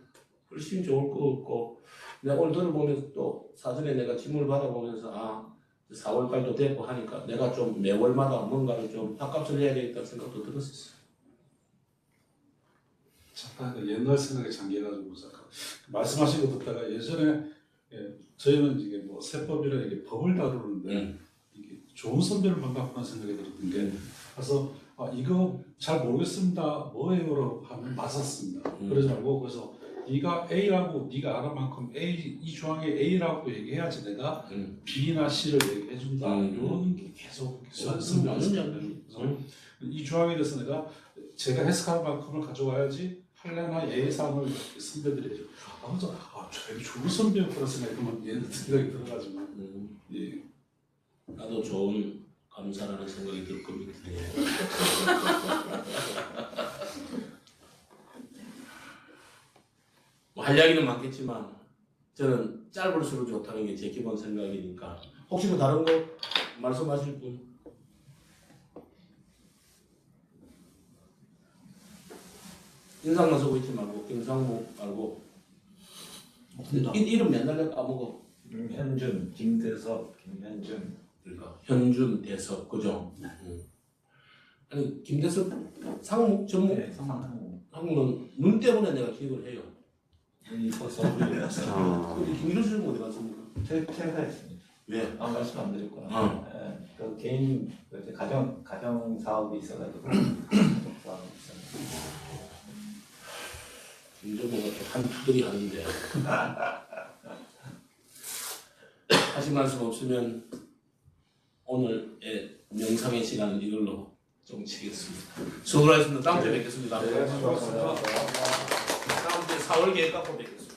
훨씬 좋을 것 같고 내가 오늘 들어보면서 또 사전에 내가 질문을 받아보면서 아 4월달도 됐고 하니까 내가 좀 매월마다 뭔가를 좀 밥값을 해야 되겠다는 생각도 들었었어요. 잠깐 옛날 생각에 잠겨가지고 잠깐 말씀하신 거 듣다가 예전에 저희는 이게 뭐 세법이라 이게 법을 다루는데 이게 좋은 선배를 만났구나 생각이 들었던 게 그래서 이거 잘 모르겠습니다 뭐예요라고 하면 맞았습니다. 그러지 말고 그래서 네가 A라고 네가 아는 만큼 이 조항에 A라고 얘기해야지 내가 B나 C를 얘기해준다 이런 게 계속 연습을 이 조항에 대해서 내가 제가 해석할 만큼을 가져와야지 할래나 예상을 선배들이 해줘. 저기 좋은 선배였구나 생각이 들어가지고 예. 나도 좋은 감사라는 생각이 들 겁니다. 뭐 할 이야기는 많겠지만 저는 짧을수록 좋다는 게 제 기본 생각이니까 혹시 뭐 다른 거 말씀하실 분? 인상만 쓰고 있지 말고 김상무 말고 이름 맨날 내가 까먹어. 현준, 김대섭, 김현준. 그러니까 현준, 대섭, 그죠? 아니 김대섭 상무, 전무? 네, 상무. 상무는 눈 때문에 내가 기억을 해요. 눈이 벌써 올렸어요. 근데 김일호 씨는 어디 갔습니까? 제가 했습니다. 왜? 말씀 안 드렸구나. 그 개인 가정 사업이 있어가지고 사업이 있어요. 김정모가 한 투들이 하는데 하실 말씀 없으면 오늘의 명상의 시간은 이걸로 좀 치겠습니다. 수고하셨습니다. 다음 주에 뵙겠습니다. 네, 수고하셨습니다. 다음 주에 4월 계획 갖고 뵙겠습니다.